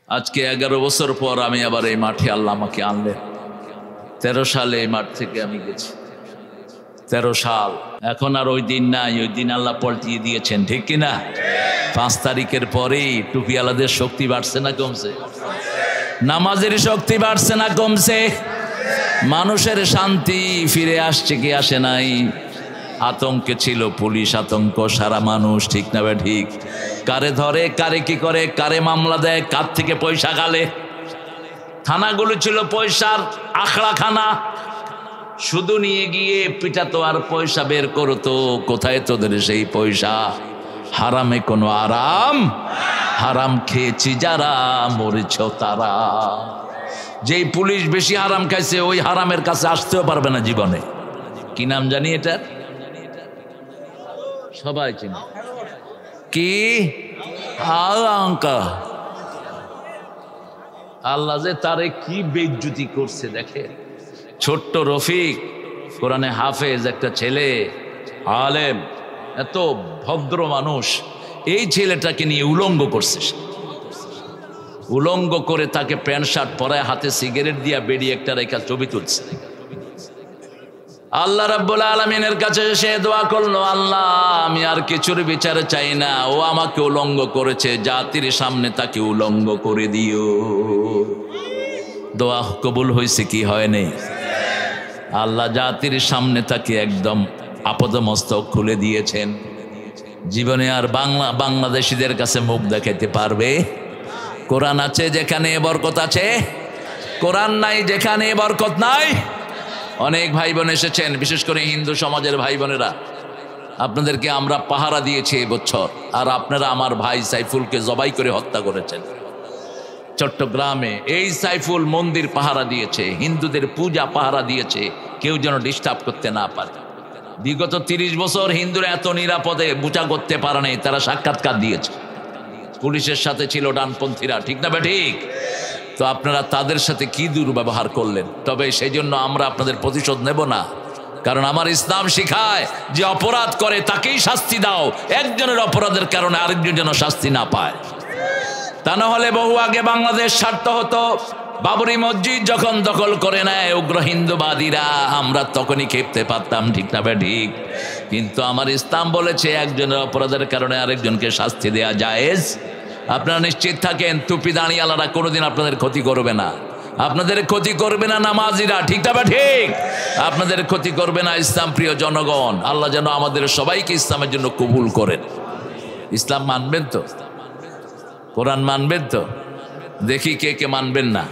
আজকে 11 বছর পর আমি আবার এই মাঠে আল্লাহ আমাকে আনলেন। 13 সালে এই মাঠ থেকে আমি গেছি, 13 সাল। এখন আর ওই দিন নাই, ওই দিন আল্লাহ পল্টিয়ে দিয়েছেন, ঠিক কিনা? 5 তারিখের পরেই টুপিওয়ালাদের শক্তি বাড়ছে না কমছে? নামাজের শক্তি বাড়ছে না কমছে? মানুষের শান্তি ফিরে আসছে কি আসে নাই? আতঙ্কে ছিল পুলিশ, আতঙ্ক সারা মানুষ, ঠিক না? ঠিক। কারে ধরে, কারে কি করে, কারে মামলা দেয়, কার থেকে পয়সা গালে। থানাগুলো ছিল পয়সার আখড়াখানা, শুধু নিয়ে গিয়ে পিটাতো আর পয়সা বের করতো। কোথায় তোদের সেই পয়সা? হারামে কোনো আরাম, হারাম খেয়েছি যারা মরেছ তারা। যেই পুলিশ বেশি হারাম খাইছে ওই হারামের কাছে আসতেও পারবে না জীবনে। কি নাম জানি এটা? সবাই চিনি কি? আঙ্কা। আল্লাহ যে তারে কি বেইজ্জতি করছে দেখে। ছোট্ট রফিক, কোরআনে হাফেজ, একটা ছেলে আলেম, এত ভদ্র মানুষ, এই ছেলেটাকে নিয়ে উলঙ্গ করছে। উলঙ্গ করে তাকে প্যান্ট শার্ট পরায়, হাতে সিগারেট দিয়া বেরিয়ে একটা রেখা ছবি তুলছে। আল্লাহ রাব্বুল আলামিনের কাছে সে দোয়া করলো, আল্লাহ আমি আর কিছুর বিচার চাই না, ও আমাকে উলঙ্গ করেছে, জাতির সামনে তাকে উলঙ্গ করে দিও। দোয়া কবুল হয়েছে কি হয়নি? আল্লাহ জাতির সামনে তাকে একদম আপাদমস্তক খুলে দিয়েছেন। জীবনে আর বাংলাদেশিদের কাছে মুখ দেখাইতে পারবে? কোরআন আছে যেখানে বরকত আছে, কোরআন নাই যেখানে বরকত নাই। অনেক ভাই বোন এসেছেন, বিশেষ করে হিন্দু সমাজের ভাই বোনেরা, আপনাদেরকে আমরা পাহারা দিয়েছি এই বছর, আর আপনারা আমার ভাই সাইফুলকে জবাই করে হত্যা করেছেন চট্টগ্রামে। এই সাইফুল মন্দির পাহারা দিয়েছে, হিন্দুদের পূজা পাহারা দিয়েছে, কেউ যেন ডিস্টার্ব করতে না পারে। বিগত 30 বছর হিন্দুরা এত নিরাপদে পূজা করতে পারে নাই, তারা সাক্ষাৎকার দিয়েছে। পুলিশের সাথে ছিল ডানপন্থীরা, ঠিক না ঠিক? তো আপনারা তাদের সাথে কি দুর্ব্যবহার করলেন। তবে সেই জন্য আমরা আপনাদের প্রতিশোধ নেব না, কারণ আমার ইসলাম শিখায় যে অপরাধ করে তাকেই শাস্তি দাও, একজনের অপরাধের কারণে আরেকজন যেন শাস্তি না পায়। তা না হলে বহু আগে বাংলাদেশ স্বার্থ হতো। বাবরি মসজিদ যখন দখল করে নেয় উগ্র হিন্দুবাদীরা, আমরা তখনই খেপতে পারতাম, ঠিক না ঠিক? কিন্তু আমার ইসলাম বলেছে একজনের অপরাধের কারণে আরেকজনকে শাস্তি দেয়া জায়েজ। আপনারা নিশ্চিত থাকেন, টুপি দাঁড়িয়ালারা কোনোদিন আপনাদের ক্ষতি করবে না। আপনাদের ক্ষতি করবে না নামাজিরা, ঠিক না ঠিক? আপনাদের ক্ষতি করবে না ইসলাম প্রিয় জনগণ। আল্লাহ যেন আমাদের সবাইকে ইসলামের জন্য কবুল করেন। ইসলাম মানবেন তো? কোরআন মানবেন তো? দেখি কে কে মানবেন না।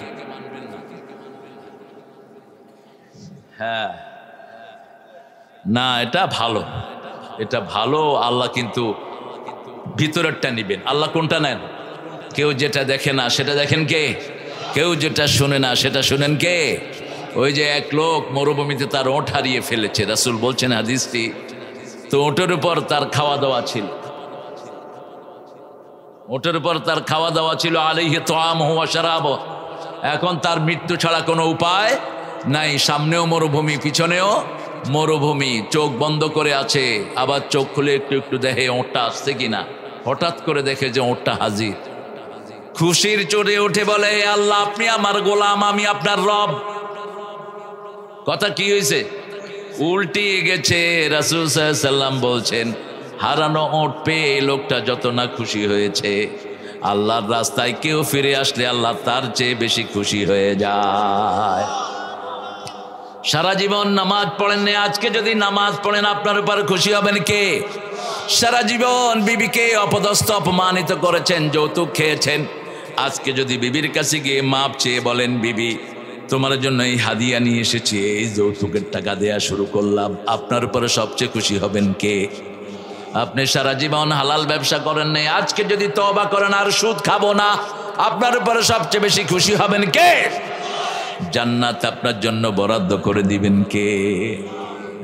হ্যাঁ, না এটা ভালো, এটা ভালো। আল্লাহ কিন্তু ভিতরেরটা নিবেন। আল্লাহ কোনটা নেন? কেউ যেটা দেখে না সেটা দেখেন কে? কেউ যেটা শুনে না সেটা শুনেন কে? ওই যে এক লোক মরুভূমিতে তার ওঁট হারিয়ে ফেলেছে, রাসূল বলছেন হাদিসটি, তো ওঁটের উপর তার খাওয়া দাওয়া ছিল, ওঁটের উপর তার খাওয়া দাওয়া ছিল, আলাইহি তাআমুহু ওয়া শারাবুহু। এখন তার মৃত্যু ছাড়া কোনো উপায় নাই, সামনেও মরুভূমি, পিছনেও মরুভূমি, চোখ বন্ধ করে আছে, আবার চোখ খুলে একটু একটু দেখে ওঁটটা আসছে কিনা। হঠাৎ করে দেখে যে ওঁটটা হাজির। খুশির চড়ে উঠে বলে, আল্লাহ আপনি আমার গোলাম, আমি আপনার রব। কথা কি হয়েছে? উল্টিয়ে গেছে। রাসূল সাল্লাল্লাহু আলাইহি ওয়াসাল্লাম বলছেন, হারানো ওঁট পেয়ে লোকটা যত না খুশি হয়েছে, আল্লাহর রাস্তায় কেউ ফিরে আসলে আল্লাহ তার চেয়ে বেশি খুশি হয়ে যায়। সারা জীবন নামাজ পড়েননি, আজকে যদি নামাজ পড়েন আপনার উপর খুশি হবেন কে? সারা জীবন বিবিকে অপদস্থ অপমানিত করেছেন, যৌতুক খেয়েছেন, আজকে যদি বিবির কাছে গিয়ে মাপ চেয়ে বলেন, বিবি তোমার জন্য এই হাদিয়া নিয়ে এসেছি, এই যৌতুকের টাকা দেয়া শুরু করলাম, আপনার উপরে সবচেয়ে খুশি হবেন কে? আপনি সারা জীবন হালাল ব্যবসা করেন নাই, আজকে যদি তওবা করেন আর সুদ খাবো না, আপনার উপরে সবচেয়ে বেশি খুশি হবেন কে? জান্নাত আপনার জন্য বরাদ্দ করে দিবেন কে?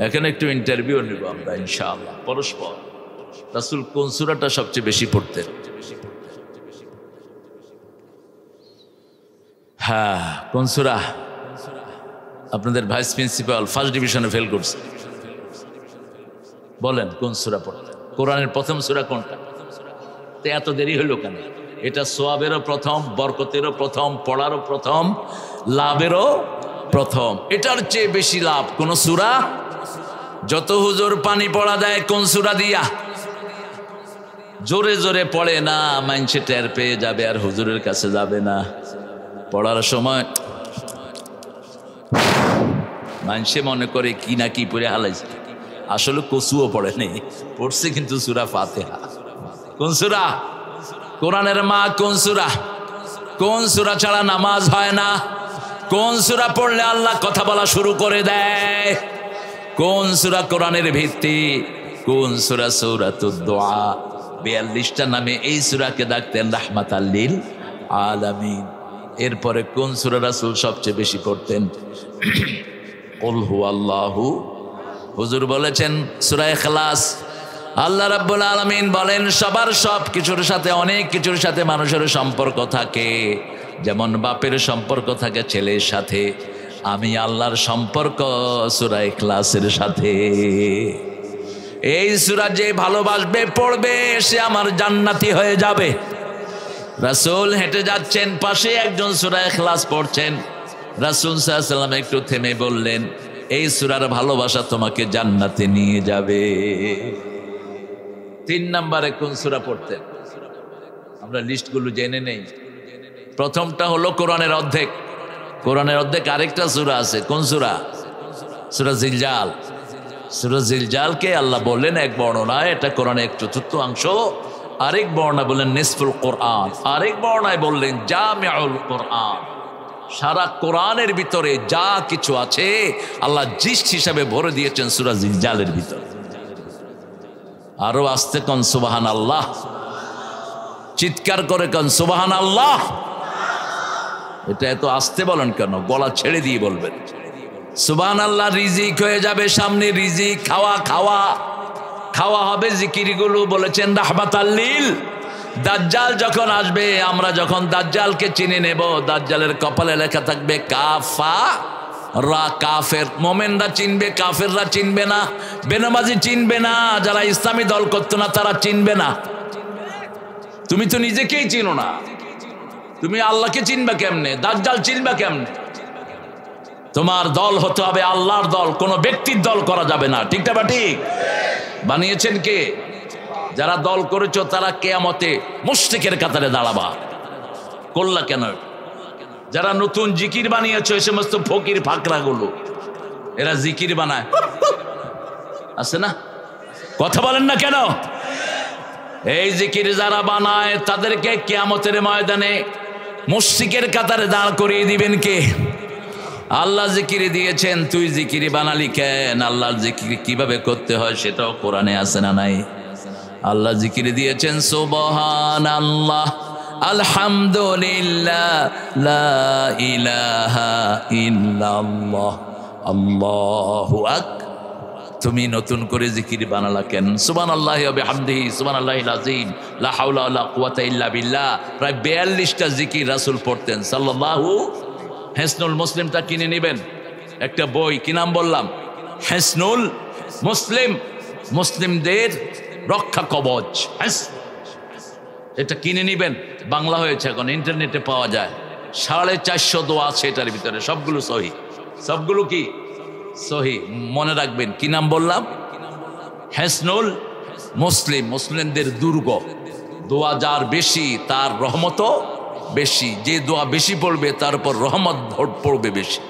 এখানে একটু ইন্টারভিউ নেব আমরা ইনশাআল্লাহ পরস্পর। রাসূল কোন সূরাটা সবচেয়ে বেশি পড়তেন? হ্যাঁ, কোন সূরা? আপনাদের ভাইস প্রিন্সিপাল ফার্স্ট ডিভিশনে ফেল করছে, বলেন কোন সূরা পড়তেন? কোরআনের প্রথম সূরা কোনটা? তো এত দেরি হইল কেন? এটা সোয়াবেরও প্রথম, বরকতেরও প্রথম, পড়ারও প্রথম, লাভেরও প্রথম। এটার চেয়ে বেশি লাভ কোন সূরা? যত হুজুর পানি পড়া দেয় কোন সূরা দিয়া? জোরে জোরে পড়ে না, মাইনসে টের পেয়ে যাবে আর হুজুরের কাছে যাবে না। পড়ার সময় মাইনসে মনে করে কি না কি পড়ে হালাইছে, আসলে কচুও পড়ে নেই, পড়ছে কিন্তু সূরা ফাতিহা। কোন সূরা? কোরআনের মা কোন সূরা? কোন সূরা ছাড়া নামাজ হয় না? কোন সূরা পড়লে আল্লাহ কথা বলা শুরু করে দেয়? কোন সূরা কোরআনের ভিত্তি? কোন সূরা? সূরাতুদ দুআ। 42টা নামে এই সূরাকে ডাকতেন রাহমাতাল লিল আলামিন। এরপরে কোন সূরা রাসূল সবচেয়ে বেশি পড়তেন? কুল হুয়াল্লাহু। হুজুর বলেছেন সূরা ইখলাস। আল্লাহ রাব্বুল আলামিন বলেন সবার সব কিছুর সাথে, অনেক কিছুর সাথে মানুষের সম্পর্ক থাকে। যেমন বাপের সম্পর্ক থাকে ছেলের সাথে, আমি আল্লাহর সম্পর্ক সূরা ইখলাসের সাথে। এই সূরা যে ভালোবাসবে, পড়বে, সে আমার জান্নাতি হয়ে যাবে। রাসূল হেঁটে যাচ্ছেন, পাশে একজন সূরা ইখলাস পড়ছেন। রাসূল সাল্লাল্লাহু আলাইহি ওয়াসাল্লাম একটু থেমে বললেন, এই সূরার ভালোবাসা তোমাকে জান্নাতে নিয়ে যাবে। 3 নম্বরে কোন সূরা পড়তেন? আমরা লিস্টগুলো জেনে নেই। প্রথমটা হলো কোরআনের অর্ধেক। কোরআনের অর্ধেক আরেকটা সূরা আছে। কোন সূরা? সূরা জিলজাল। সূরা জিলজালকে আল্লাহ বললেন এক বর্ণনায় এটা কোরআনের 1/4 আরেক বর্ণনা বললেন নিসফুল কোরআন, আরেক বর্ণনায় বললেন জামিউল কোরআন। সারা কোরআনের ভিতরে যা কিছু আছে আল্লাহ জিস্ট হিসাবে ভরে দিয়েছেন সূরা জিলজালের ভিতরে। আরো আস্তে কোন সুবহানাল্লাহ, চিৎকার করে কোন সুবহানাল্লাহ। এটা এত আস্তে বলেন কেন? গলা ছেড়ে দিয়ে বলবেন সুবহানাল্লাহ। রিজিক হয়ে যাবে সামনে, রিজিক, খাওয়া খাওয়া খাওয়া হবে। জিকিরগুলো বলেছেন রাহমাতাল লিল। দাজ্জাল যখন আসবে, আমরা যখন দাজ্জালকে চিনে নেব, দাজ্জালের কপালে লেখা থাকবে কাফা রা, কাফের। মোমেনরা চিনবে, কাফেররা চিনবে না। বেনামাজি চিনবে না, যারা ইসলামী দল করতো না তারা চিনবে না। তুমি তো নিজেকেই চিনো না, তুমি আল্লাহকে চিনবা কেমনে? দাজ্জাল চিনবা কেমনে? তোমার দল হতে হবে আল্লাহর দল, কোনো ব্যক্তির দল করা যাবে না। ঠিক না? ঠিক বানিয়েছেন কে? যারা দল করেছো তারা কিয়ামতে মুশরিকের কাতারে দাঁড়াবা। করলা কেন? যারা নতুন জিকির বানিয়েছো, এই সমস্ত ফকির ফাকরা গুলো, এরা জিকির বানায়, আছে না? কথা বলেন না কেন? এই জিকির যারা বানায় তাদেরকে কিয়ামতের ময়দানে মুশরিকের কাতারে দাঁড় করিয়ে দিবেন কে? আল্লাহ জিকির দিয়েছেন, তুই জিকির বানালি কেন? আল্লাহর জিকির কিভাবে করতে হয় সেটাও কোরআনে আছে না নাই? আল্লাহ জিকির দিয়েছেন সুবহানাল্লাহ, আলহামদুলিল্লাহ, লা ইলাহা ইল্লাল্লাহ, আল্লাহু আকবার। তুমি নতুন করে জিকির বানালা কেন? সুবহানাল্লাহি ওয়া বিহামদিহি, সুবহানাল্লাহিল আযীম, লা হাওলা ওয়া লা কুওয়াতা ইল্লা বিল্লাহ। প্রায় 42টা জিকির রাসূল পড়তেন সাল্লাল্লাহু। হিসনুল মুসলিমটা কিনে নেবেন, একটা বই। কি নাম বললাম? হিসনুল মুসলিম, মুসলিমদের রক্ষা কবচ। এটা কিনে নিবেন, বাংলা হয়েছে, এখন ইন্টারনেটে পাওয়া যায়। 450 দোয়া আছে এটার ভিতরে, সবগুলো সহি। সবগুলো কি সহি? মনে রাখবেন। কি নাম বললাম? হিসনুল মুসলিম, মুসলিমদের দুর্গ। দোয়া যার বেশি তার রহমতও বেশি। যে দোয়া বেশি পড়বে তার উপর রহমত পড়বে বেশি।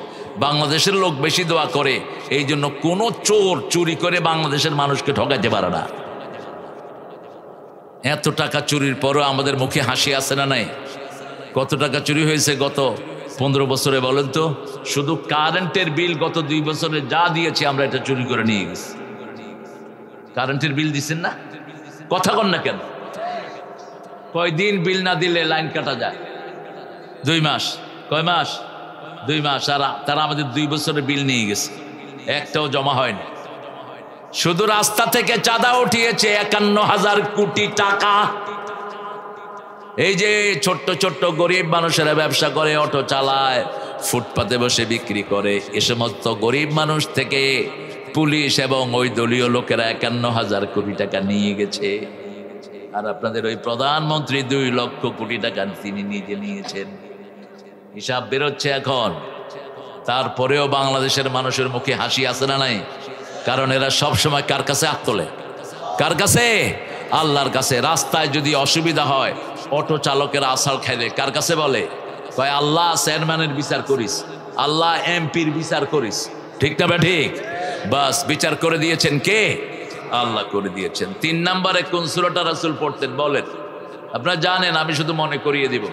বাংলাদেশের লোক বেশি দোয়া করে, এই জন্য কোনো চোর চুরি করে বাংলাদেশের মানুষকে ঠকাইতে পারে না। এত টাকা চুরির পরও আমাদের মুখে হাসি আসে না নাই? কত টাকা চুরি হয়েছে গত 15 বছরে বলেন তো? শুধু কারেন্টের বিল গত 2 বছরে যা দিয়েছি আমরা, এটা চুরি করে নিয়ে গেছি। কারেন্টের বিল দিচ্ছেন না? কথা কন না কেন? কয়দিন বিল না দিলে লাইন কাটা যায়? 2 মাস। কয় মাস? 2 মাস। আর তারা আমাদের 2 বছরের বিল নিয়ে গেছে, একটাও জমা হয়নি। শুধু রাস্তা থেকে চাঁদা উঠিয়েছে 51,000 কোটি টাকা। এই যে ছোট্ট ছোট্ট গরিব মানুষেরা ব্যবসা করে, অটো চালায়, ফুটপাতে বসে বিক্রি করে, এ সমস্ত গরিব মানুষ থেকে পুলিশ এবং ওই দলীয় লোকেরা 51,000 কোটি টাকা নিয়ে গেছে। আর আপনাদের ওই প্রধানমন্ত্রী 2 লক্ষ কোটি টাকা তিনি নিজে নিয়েছেন। হিসাব বেরোচ্ছে এখন। তারপরেও বাংলাদেশের মানুষের মুখে হাসি আসে না নাই? কারণ এরা সব সময় কার কাছে হাত তোলে? কার কাছে? আল্লাহর কাছে। রাস্তায় যদি অসুবিধা হয়, অটো চালকের আসাল খাইলে কার কাছে বলে? কয় আল্লাহ চেয়ারম্যানের বিচার করিস, আল্লাহ এমপির বিচার করিস। ঠিক না? ঠিক। বাস বিচার করে দিয়েছেন কে? আল্লাহ করে দিয়েছেন। 3 নম্বরে কোন সূরাটা রাসূল পড়তেন বলেন? আপনারা জানেন, আমি শুধু মনে করিয়ে দিব।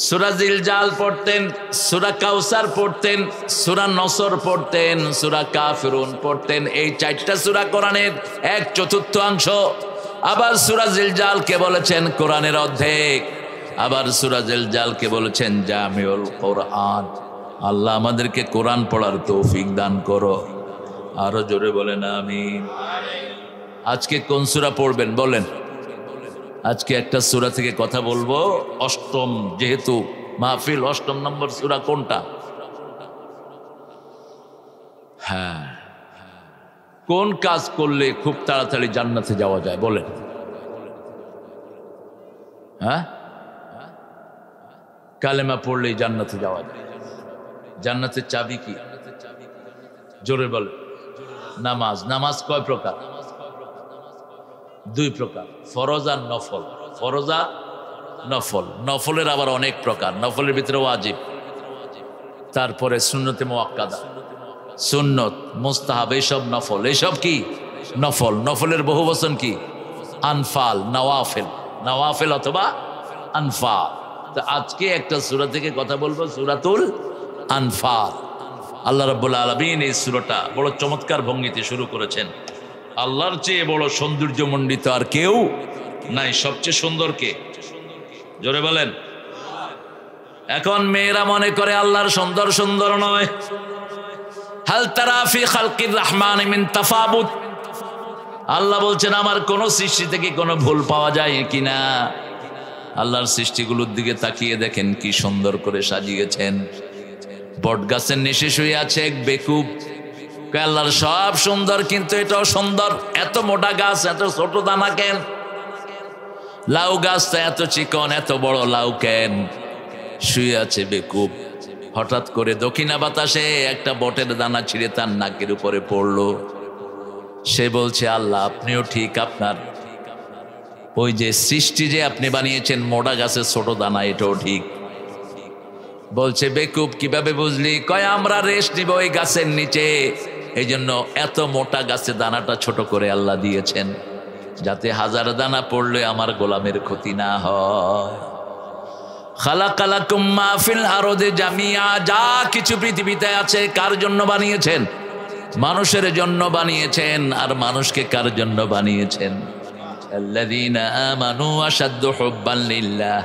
সূরা জিলজাল পড়তেন, সূরা কাউসার পড়তেন, সূরা নসর পড়তেন, সূরা কাফিরুন পড়তেন। এই 4টা সূরা কোরআনের 1/4 আবার সূরা জিলজালকে বলেছেন কোরআনের অর্ধেক। আবার সূরা জিলজালকে বলেছেন জামিউল কোরআন। আল্লাহ আমাদেরকে কোরআন পড়ার তৌফিক দান করো। আরো জোরে বলেন আমিন। আজকে কোন সূরা পড়বেন বলেন? আজকে একটা সূরা থেকে কথা বলবো, 8ম, যেহেতু মাহফিল 8ম নম্বর সূরা কোনটা? হ্যাঁ, কোন কাজ করলে খুব তাড়াতাড়ি জান্নাতে যাওয়া যায় বলেন? হ্যাঁ, কালেমা পড়লেই জান্নাতে যাওয়া যায়। জান্নাতের চাবি কি? জোরে বলে। নামাজ। নামাজ কয় প্রকার? 2 প্রকার, ফরজ আর নফল। ফরজ আর নফল। নফলের আবার অনেক প্রকার। নফলের ভিতরে ওয়াজিব, তারপরে সুন্নতে মুআক্কাদা, সুন্নত, মুস্তাহাব, এইসব নফল। এইসব কি? নফল। নফলের বহুবচন কি? আনফাল, নওয়াফিল। নওয়াফিল অথবা আনফাল। তো আজকে একটা সূরা থেকে কথা বলবো, সূরাতুল আনফাল। আল্লাহ রাব্বুল আলামিন এই সূরাটা বড় চমৎকার ভঙ্গিতে শুরু করেছেন। আল্লাহর চেয়ে বড় সৌন্দর্যমণ্ডিত আর কেউ নাই। সবচেয়ে সুন্দর কে? জোরে বলেন। এখন মেয়েরা মনে করে আল্লাহর সুন্দর সুন্দর নয়। হাল তারা ফি খালকির রহমান মিন তাফাবুত। আল্লাহ বলছেন আমার কোন সৃষ্টি থেকে কোনো ভুল পাওয়া যায় কিনা? আল্লাহর সৃষ্টিগুলোর দিকে তাকিয়ে দেখেন কি সুন্দর করে সাজিয়েছেন। বট গাছের নিচে শুয়ে আছে এক বেকুব। আল্লাহর সব সুন্দর, কিন্তু এটাও সুন্দর। এত মোটা গাছ, এত ছোট দানা কেন? লাউ গাছটা এত চিকন, এত বড় লাউ কেন? শুয়ে আছে বেকুব। হঠাৎ করে দক্ষিণা বাতাসে একটা বটের দানা ছিঁড়ে তার নাকের উপরে পড়লো। সে বলছে আল্লাহ আপনিও ঠিক, আপনার ওই যে সৃষ্টি যে আপনি বানিয়েছেন মোটা গাছের ছোট দানা, এটাও ঠিক। বলছে বেকুব কিভাবে বুঝলি? কয় আমরা রেস্ট নিব ওই গাছের নিচে, এই জন্য এত মোটা গাছের দানাটা ছোট করে আল্লাহ দিয়েছেন, যাতে 1000 দানা পড়লে আমার গোলামের ক্ষতি না হয়। খালাকালাকুম মা ফিল আরদি জামিয়া। যা কিছু পৃথিবীতে আছে কার জন্য বানিয়েছেন? মানুষের জন্য বানিয়েছেন। আর মানুষকে কার জন্য বানিয়েছেন? আল্লাযীনা আমানু আশাদ্দু হুব্বান লিল্লাহ।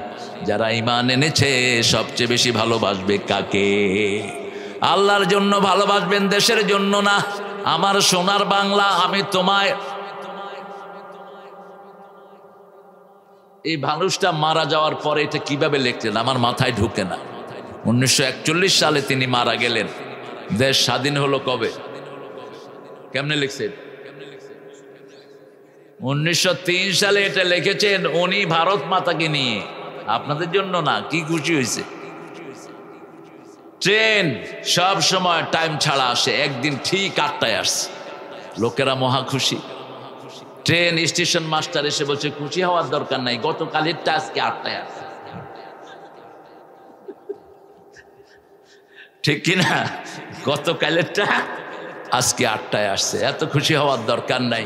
যারা ঈমান এনেছে সবচেয়ে বেশি ভালোবাসবে কাকে? আল্লাহর জন্য ভালোবাসবেন, দেশের জন্য না। আমার সোনার বাংলা, আমি তোমায়। এই মানুষটা মারা যাওয়ার পরে এটা কিভাবে লিখলেন আমার মাথায় ঢুকে না। 1941 সালে তিনি মারা গেলেন। দেশ স্বাধীন হলো কবে? কেমনে লিখছেন? 1903 সালে এটা লিখেছেন উনি ভারত মাতাকে নিয়ে। আপনাদের জন্য না। কি খুশি হয়েছে? ট্রেন সব সময় টাইম ছাড়া আসে, একদিন ঠিক 8টায় আসছে। লোকেরা মহা খুশি। ট্রেন স্টেশন মাস্টার এসে বলছে খুশি হওয়ার দরকার নাই, গতকালেরটা আজকে 8টায় আসছে। ঠিক কিনা? গতকালেরটা আজকে 8টায় আসছে, এত খুশি হওয়ার দরকার নাই।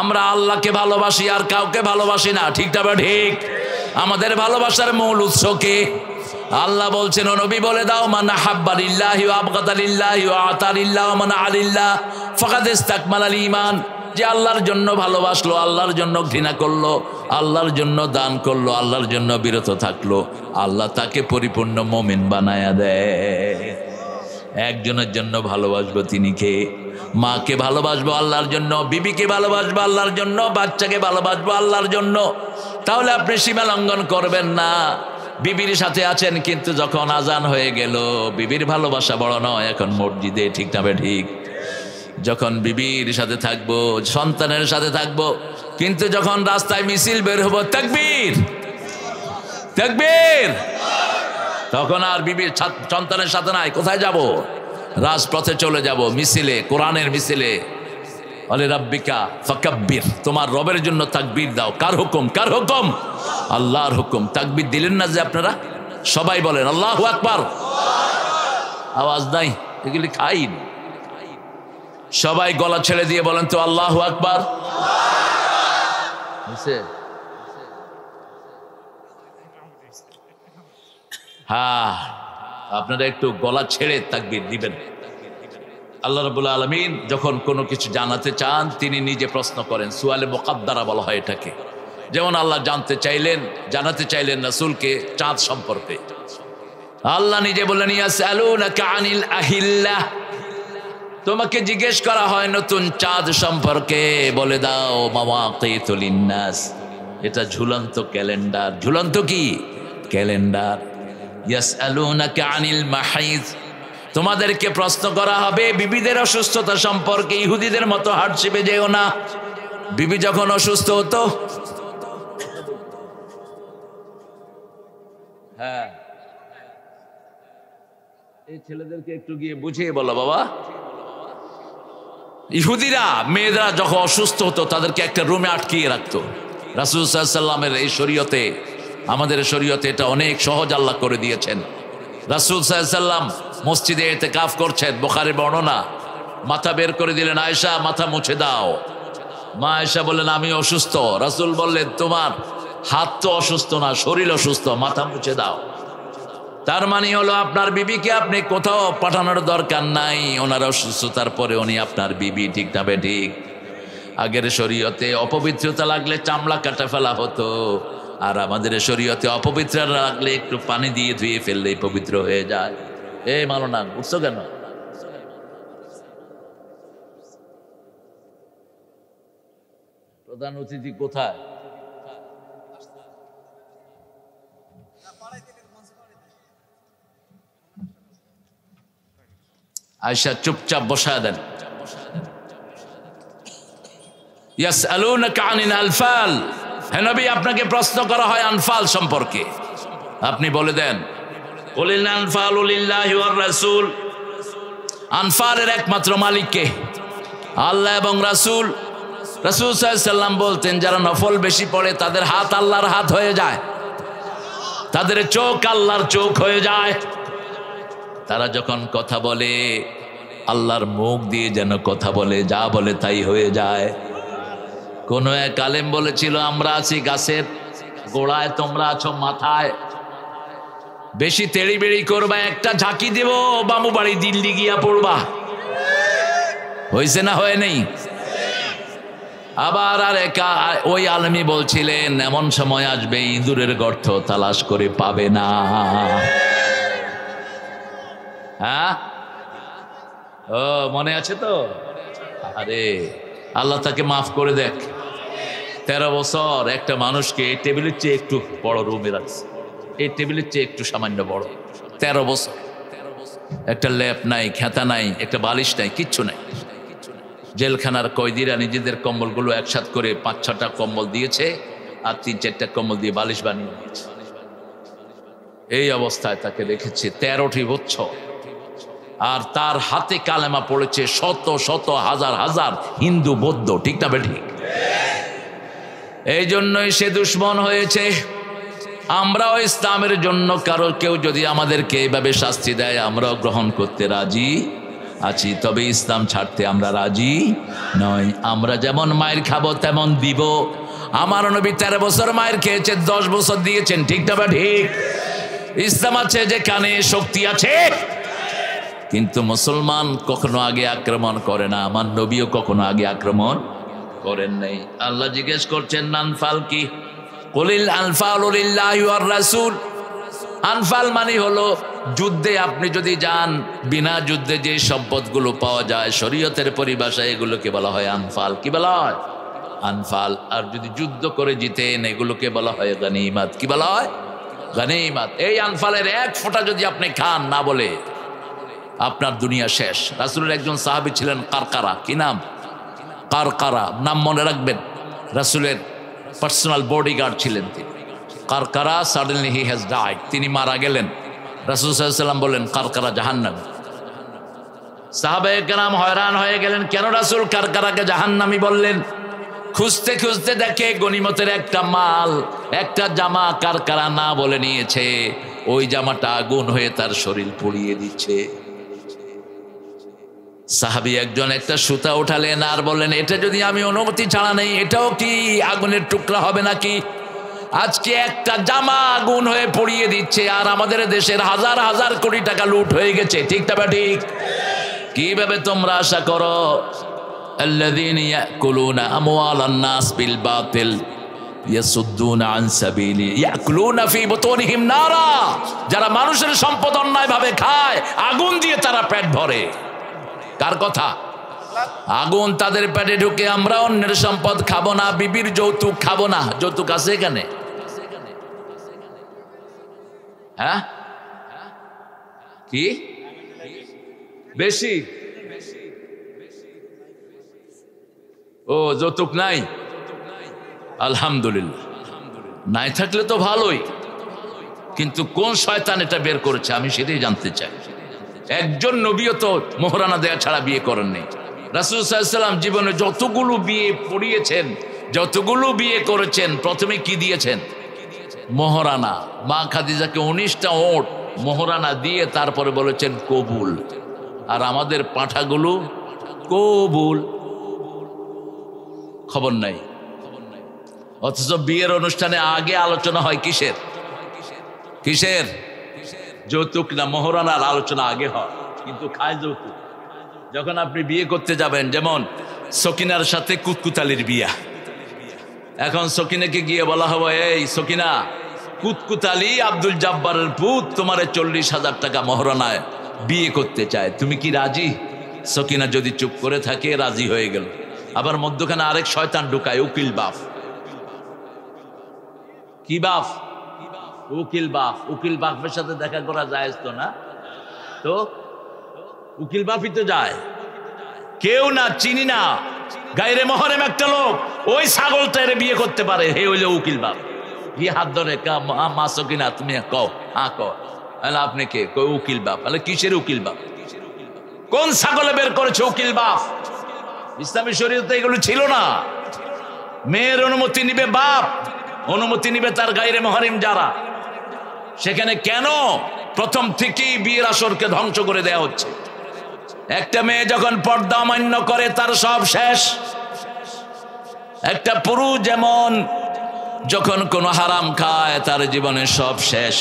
আমরা আল্লাহকে ভালোবাসি আর কাউকে ভালোবাসি না। ঠিকটা বা ঠিক? আমাদের ভালোবাসার মূল উৎস কে? আল্লাহ বলছেন ও নবী বলে দাও, মান আহাব্বা লিল্লাহি ওয়া আবগাদা লিল্লাহি ওয়া আতা লিল্লাহি ওয়া মানা আলিল্লাহ ফাকাদ ইসতাকমালাল ঈমান। যে আল্লাহর জন্য ভালোবাসলো, আল্লাহর জন্য ঘৃণা করলো, আল্লাহর জন্য দান করলো, আল্লাহর জন্য বিরত থাকলো, আল্লাহ তাকে পরিপূর্ণ মুমিন বানায়া দেয়। একজনের জন্য ভালোবাসবো, তিনি কে? মাকে ভালোবাসবো আল্লাহর জন্য, বিবিকে ভালোবাসবো আল্লাহর জন্য, বাচ্চাকে ভালোবাসবো আল্লাহর জন্য। তাহলে আপনি সীমা লঙ্ঘন করবেন না। বিবির সাথে আছেন, কিন্তু যখন আজান হয়ে গেল বিবির ভালোবাসা বড় নয়, এখন মসজিদে। ঠিক না ঠিক? যখন বিবির সাথে থাকবো, সন্তানের সাথে থাকবো, কিন্তু যখন রাস্তায় মিছিল বের হবো তাকবীর তাকবীর, তখন আর বিবির সন্তানের সাথে নাই, কোথায় যাব? রাজপথে চলে যাব, মিছিলে, কোরআনের মিছিলে। আলে রাব্বিকা ফাকাব্বির, তোমার রবের জন্য তাকবীর দাও। কার হুকুম? কার হুকুম? আল্লাহর হুকুম। তাকবীর দিলেন না যে আপনারা? সবাই বলেন আল্লাহু আকবার। আওয়াজ নাই, এগুলি খাইন। সবাই গলা ছেড়ে দিয়ে বলেন তো আল্লাহু আকবার। হ্যাঁ, আপনারা একটু গলা ছেড়ে তাকবীর দিবেন। আল্লাহ রাব্বুল আলামিন যখন কোনো কিছু জানাতে চান তিনি নিজে প্রশ্ন করেন, সুয়ালে মুকাদ্দারা বলা হয় এটাকে। যেমন আল্লাহ জানাতে চাইলেন রাসূলকে চাঁদ সম্পর্কে। আল্লাহ নিজে বললেন ইয়াসআলুনাকা আনিল আহিল্লাহ, তোমাকে জিজ্ঞেস করা হয় নতুন চাঁদ সম্পর্কে, বলে দাও মাওয়াকিতুল লিন্নাস, এটা ঝুলন্ত ক্যালেন্ডার। ঝুলন্ত কি? ক্যালেন্ডার। ইয়াসআলুনাকা আনিল মাহিদ, তোমাদেরকে প্রশ্ন করা হবে বিবিদের অসুস্থতা সম্পর্কে। ইহুদিদের মতো হার্টশিপে যেও না। বিবি যখন অসুস্থ হতো, হ্যাঁ, এই ছেলেদেরকে একটু গিয়ে বুঝিয়ে বলো বাবা। ইহুদিরা মেয়েরা যখন অসুস্থ হতো তাদেরকে একটা রুমে আটকিয়ে রাখতো। রাসূল সাল্লাল্লাহু আলাইহি ওয়াসাল্লামের এই শরীয়তে, আমাদের শরীয়তে এটা অনেক সহজ আল্লাহ করে দিয়েছেন। রাসূল সাল্লাল্লাহু আলাইহি ওয়াসাল্লাম মসজিদে ইতিকাফ করছেন, বুখারীর বর্ণনা। মাথা বের করে দিলেন, আয়েশা মাথা মুছে দাও। মা আয়েশা বললেন আমি অসুস্থ। রাসূল বললেন তোমার হাত তো অসুস্থ না, শরীর অসুস্থ, মাথা মুছে দাও। তার মানে হলো আপনার বিবিকে আপনি কোথাও পাঠানোর দরকার নাই, ওনার অসুস্থতার পরে উনি আপনার বিবি। ঠিক না বেঠিক? আগের শরীয়তে অপবিত্রতা লাগলে চামড়া কাটা ফেলা হতো, আর আমাদের শরীয়তে অপবিত্র লাগলে একটু পানি দিয়ে ধুয়ে ফেললেই পবিত্র হয়ে যায়। এই মানো না, উঠছো কেন? প্রধান অতিথি কোথায়? আয়েশা চুপচাপ বসায় দেন। ইয়াসআলুনাকা আনিল আনফাল, হে নবী আপনাকে প্রশ্ন করা হয় আনফাল সম্পর্কে, আপনি বলে দেন কুলিল আনফালু লিল্লাহি ওয়ার রাসূল, আনফালের একমাত্র মালিক কে? আল্লাহ এবং রাসূল। রাসূল সাল্লাল্লাহু আলাইহি ওয়াসাল্লাম বলতেন যারা নফল বেশি পড়ে তাদের হাত আল্লাহর হাত হয়ে যায়, তাদের চোখ আল্লাহর চোখ হয়ে যায়। তারা যখন কথা বলে আল্লাহর মুখ দিয়ে যেন কথা বলে, যা বলে তাই হয়ে যায়। কোন এক আলেম বলেছিল আমরা আছি গাছের গোড়ায়, তোমরা আছো মাথায়। বেশি তেড়ি বেড়ি করবা, একটা ঝাঁকি দেব, বামু বাড়ি দিল্লি গিয়া পড়বা। হয়েছে না হয় নেই? আবার আর একা ওই আলেমী বলছিলেন এমন সময় আসবে ইঁদুরের গর্ত তালাশ করে পাবে না। হ্যাঁ, ও মনে আছে তো? আরে আল্লাহ তাকে মাফ করে দেখ। 13 বছর একটা মানুষকে এই টেবিলের চেয়ে একটু বড় রুমে রাখছে, এই টেবিলের চেয়ে একটু সামান্য বড়। 13 বছর, একটা ল্যাপ নাই, খেতা নাই, একটা বালিশ নাই, কিচ্ছু নাই। জেলখানার কয়েদিরা নিজেদের কম্বলগুলো একসাথ করে 5-6টা কম্বল দিয়েছে, আর 3-4টা কম্বল দিয়ে বালিশ বানিয়ে দিয়েছে। এই অবস্থায় তাকে রেখেছে 13টি বছর। আর তার হাতে কালেমা পড়েছে শত শত হাজার হাজার হিন্দু বৌদ্ধ। ঠিক না বেঠিক? এই জন্যই সে দুশ্মন হয়েছে। আমরাও ইসলামের জন্য কেউ যদি আমাদেরকে এইভাবে শাস্তি দেয় আমরাও গ্রহণ করতে রাজি আছি, তবে ইসলাম ছাড়তে আমরা রাজি নয়। আমরা যেমন মায়ের খাবো তেমন দিব। আমার নবী 13 বছর মায়ের খেয়েছে, 10 বছর দিয়েছেন। ঠিক না ঠিক? ইসলাম আছে যেখানে শক্তি আছে। কিন্তু মুসলমান কখনো আগে আক্রমণ করে না, আমার নবীও কখনো আগে আক্রমণ করেন নাই। আল্লাহ জিজ্ঞেস করছেন আনফাল কি? কুলিল আনফালু লিল্লাহি ওয়ার রাসূল। আনফাল মানে হলো যুদ্ধে আপনি যদি যান, বিনা যুদ্ধে যে সম্পদগুলো পাওয়া যায় শরীয়তের পরিভাষায় এগুলোকে বলা হয় আনফাল। কি বলা হয়? আনফাল। আর যদি যুদ্ধ করে জিতেন এগুলোকে বলা হয় গনিমত। কি বলা হয়? গনিমত। এই আনফালের এক ফোঁটা যদি আপনি খান না বলে আপনার দুনিয়া শেষ। রাসূলের একজন সাহাবী ছিলেন কারকারা। কি নাম? কারকারা, নাম মনে রাখবেন। রাসূলের পার্সোনাল বডিগার্ড ছিলেন তিনি। কারকারা সাডেনলি হি হ্যাজ ডাইড, তিনি মারা গেলেন। রাসূল সাল্লাল্লাহু আলাইহি ওয়াসাল্লাম বললেন কারকারা জাহান্নামী। সাহাবায়ে কেরাম হয়রান হয়ে গেলেন, কেন রাসূল কারকারাকে জাহান্নামী বললেন? খুঁজতে খুঁজতে দেখে গনিমতের একটা মাল, একটা জামা কারকারা না বলে নিয়েছে, ওই জামাটা আগুন হয়ে তার শরীর পুড়িয়ে দিচ্ছে। সাহাবী একজন একটা সুতা উঠালেন আর বললেন, এটা যদি আমি অনুমতি ছাড়া নেই, এটাও কি আগুনের টুকরা হবে নাকি? আজকে একটা জামা আগুন হয়ে পুড়িয়ে দিচ্ছে, আর আমাদের দেশের হাজার হাজার কোটি টাকা লুট হয়ে গেছে, ঠিক না ঠিক? কিভাবে তোমরা আশা করো الذين يأكلون أموال الناس بالباطل يصدون عن سبيلي يأكلون في بطونهم نارا, যারা মানুষের সম্পদ অন্যায় ভাবে খায়, আগুন দিয়ে তারা পেট ভরে। কার কথা? আগুন তাদের পেটে ঢুকে। আমরা অন্যের সম্পদ খাবো না, বিবির যৌতুক খাবো না। যৌতুক আছে এখানে? হ্যাঁ, কি বেশি? ও, যৌতুক নাই? আলহামদুলিল্লাহ, নাই থাকলে তো ভালোই, কিন্তু কোন শয়তান এটা বের করেছে আমি সেটাই জানতে চাই। একজন নবীও তো মোহরানা দেয়া ছাড়া বিয়ে করেননি। রাসূল সাল্লাল্লাহু আলাইহি ওয়াসাল্লাম জীবনে যতগুলো বিয়ে পড়িয়েছেন, যতগুলো বিয়ে করেছেন, প্রথমে কি দিয়েছেন? মোহরানা। মা খাদিজাকে 19টা ওট মোহরানা দিয়ে তারপরে বলেছেন কবুল। আর আমাদের পাঁঠাগুলো কবুল, খবর নাই। অথচ বিয়ের অনুষ্ঠানে আগে আলোচনা হয় কিসের? কিসের? যৌতুক না মোহরানার আলোচনা আগে হয়, কিন্তু খায় যৌতুক। যখন আপনি বিয়ে করতে যাবেন, যেমন সকিনার সাথে কুতকুতালির বিয়া, এখন সকিনাকে গিয়ে বলা হবে, এই সকিনা, কুতকুতালি আব্দুল জব্বারের পুত তোমারে 40,000 টাকা মোহরানায় বিয়ে করতে চায়, তুমি কি রাজি? সকিনা যদি চুপ করে থাকে, রাজি হয়ে গেল। আবার মধ্যখানে আরেক শয়তান ঢুকায়, উকিল বাপ। কি বাপ? উকিল বাপ। উকিল বাপের সাথে দেখা করা যায় তো না? তো উকিল বাপই তো যায়। কেউ না, চিনি না, গায়রে মহরম একটা লোক ওই ছাগলটারে বিয়ে করতে পারে, হে হইল উকিল বাপ। গিয়ে হাত ধরে, মা সকিনা তুমি কও। হ্যাঁ কও। আপনি কে? কই উকিল বাপ। কিসের উকিল বাপ? কোন ছাগলে বের করেছে উকিল বাপ? ইসলামী শরীয়তে এগুলো ছিল না। মেয়ের অনুমতি নিবে বাপ, অনুমতি নিবে তার গায়রে মহরম যারা। সেখানে কেন প্রথম থেকেই বিয়ের আসরকে ধ্বংস করে দেয়া হচ্ছে? একটা মেয়ে যখন পর্দা অমান্য করে তার সব শেষ। একটা পুরুষ যেমন যখন কোনো হারাম খায় তার জীবনে সব শেষ।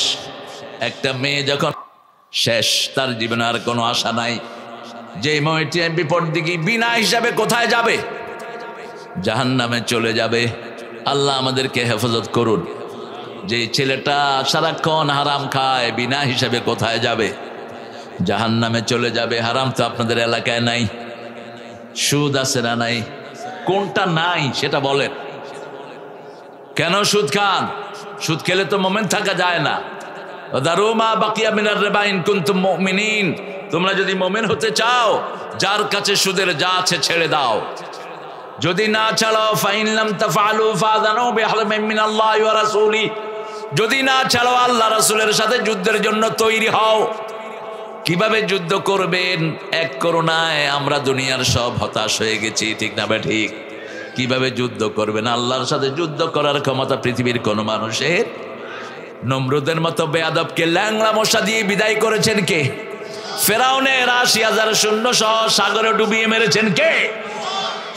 একটা মেয়ে যখন শেষ, তার জীবনে আর কোনো আশা নাই। যে মেয়েটি বিপরদিকে বিনা হিসাবে কোথায় যাবে? জাহান্নামে চলে যাবে। আল্লাহ আমাদেরকে হেফাজত করুন। যে ছেলেটা সারাক্ষণ হারাম খায়, বিনা হিসাবে কোথায় যাবে? জাহান্নামে চলে যাবে। হারাম তো আপনাদের এলাকায় নাই, সুদ আছে না নাই? কোনটা নাই সেটা বলেন। কেন সুদ খান? সুদ খেলে তো মোমেন থাকা যায় না। দারু মা বাকিয়া মিনার রিবা ইন কুনতুম মুমিনিন, তোমরা যদি মোমেন হতে চাও, যার কাছে সুদের যা আছে ছেড়ে দাও। যদি না ছাড়াও, ফাইন লাম তাফআলু ফাযানু বিহারবিন মিনাল্লাহি ওয়া রাসূলি, যদি না ছাড়াও আল্লাহ রাসূলের সাথে যুদ্ধের জন্য তৈরি হও। কিভাবে যুদ্ধ করবেন? এক করোনায় আমরা দুনিয়ার সব হতাশ হয়ে গেছি, ঠিক না বে ঠিক? কিভাবে যুদ্ধ করবেন? আল্লাহর সাথে যুদ্ধ করার ক্ষমতা পৃথিবীর কোন মানুষের? নমরুদের মতো বেয়াদবকে ল্যাংড়া মশা দিয়ে বিদায় করেছেন কে? ফেরাউনের 80,000 সৈন্য সহ সাগরে ডুবিয়ে মেরেছেন কে?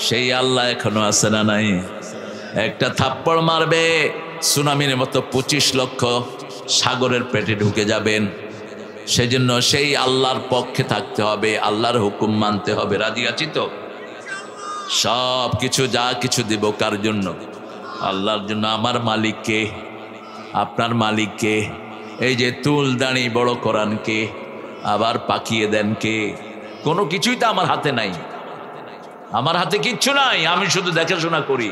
সেই আল্লাহ এখনো আছে না নাই? একটা থাপ্পড় মারবে, সুনামির মতো 25 লক্ষ সাগরের পেটে ঢুকে যাবেন। সেজন্য সেই আল্লাহর পক্ষে থাকতে হবে, আল্লাহর হুকুম মানতে হবে। রাজি আছি তো? সব কিছু যা কিছু দেব কার জন্য? আল্লাহর জন্য। আমার মালিককে, আপনার মালিককে। এই যে তুল দাঁড়ি বড় করান কে? আবার পাকিয়ে দেন কে? কোনো কিছুই তো আমার হাতে নাই। আমার হাতে কিচ্ছু নাই, আমি শুধু দেখাশোনা করি।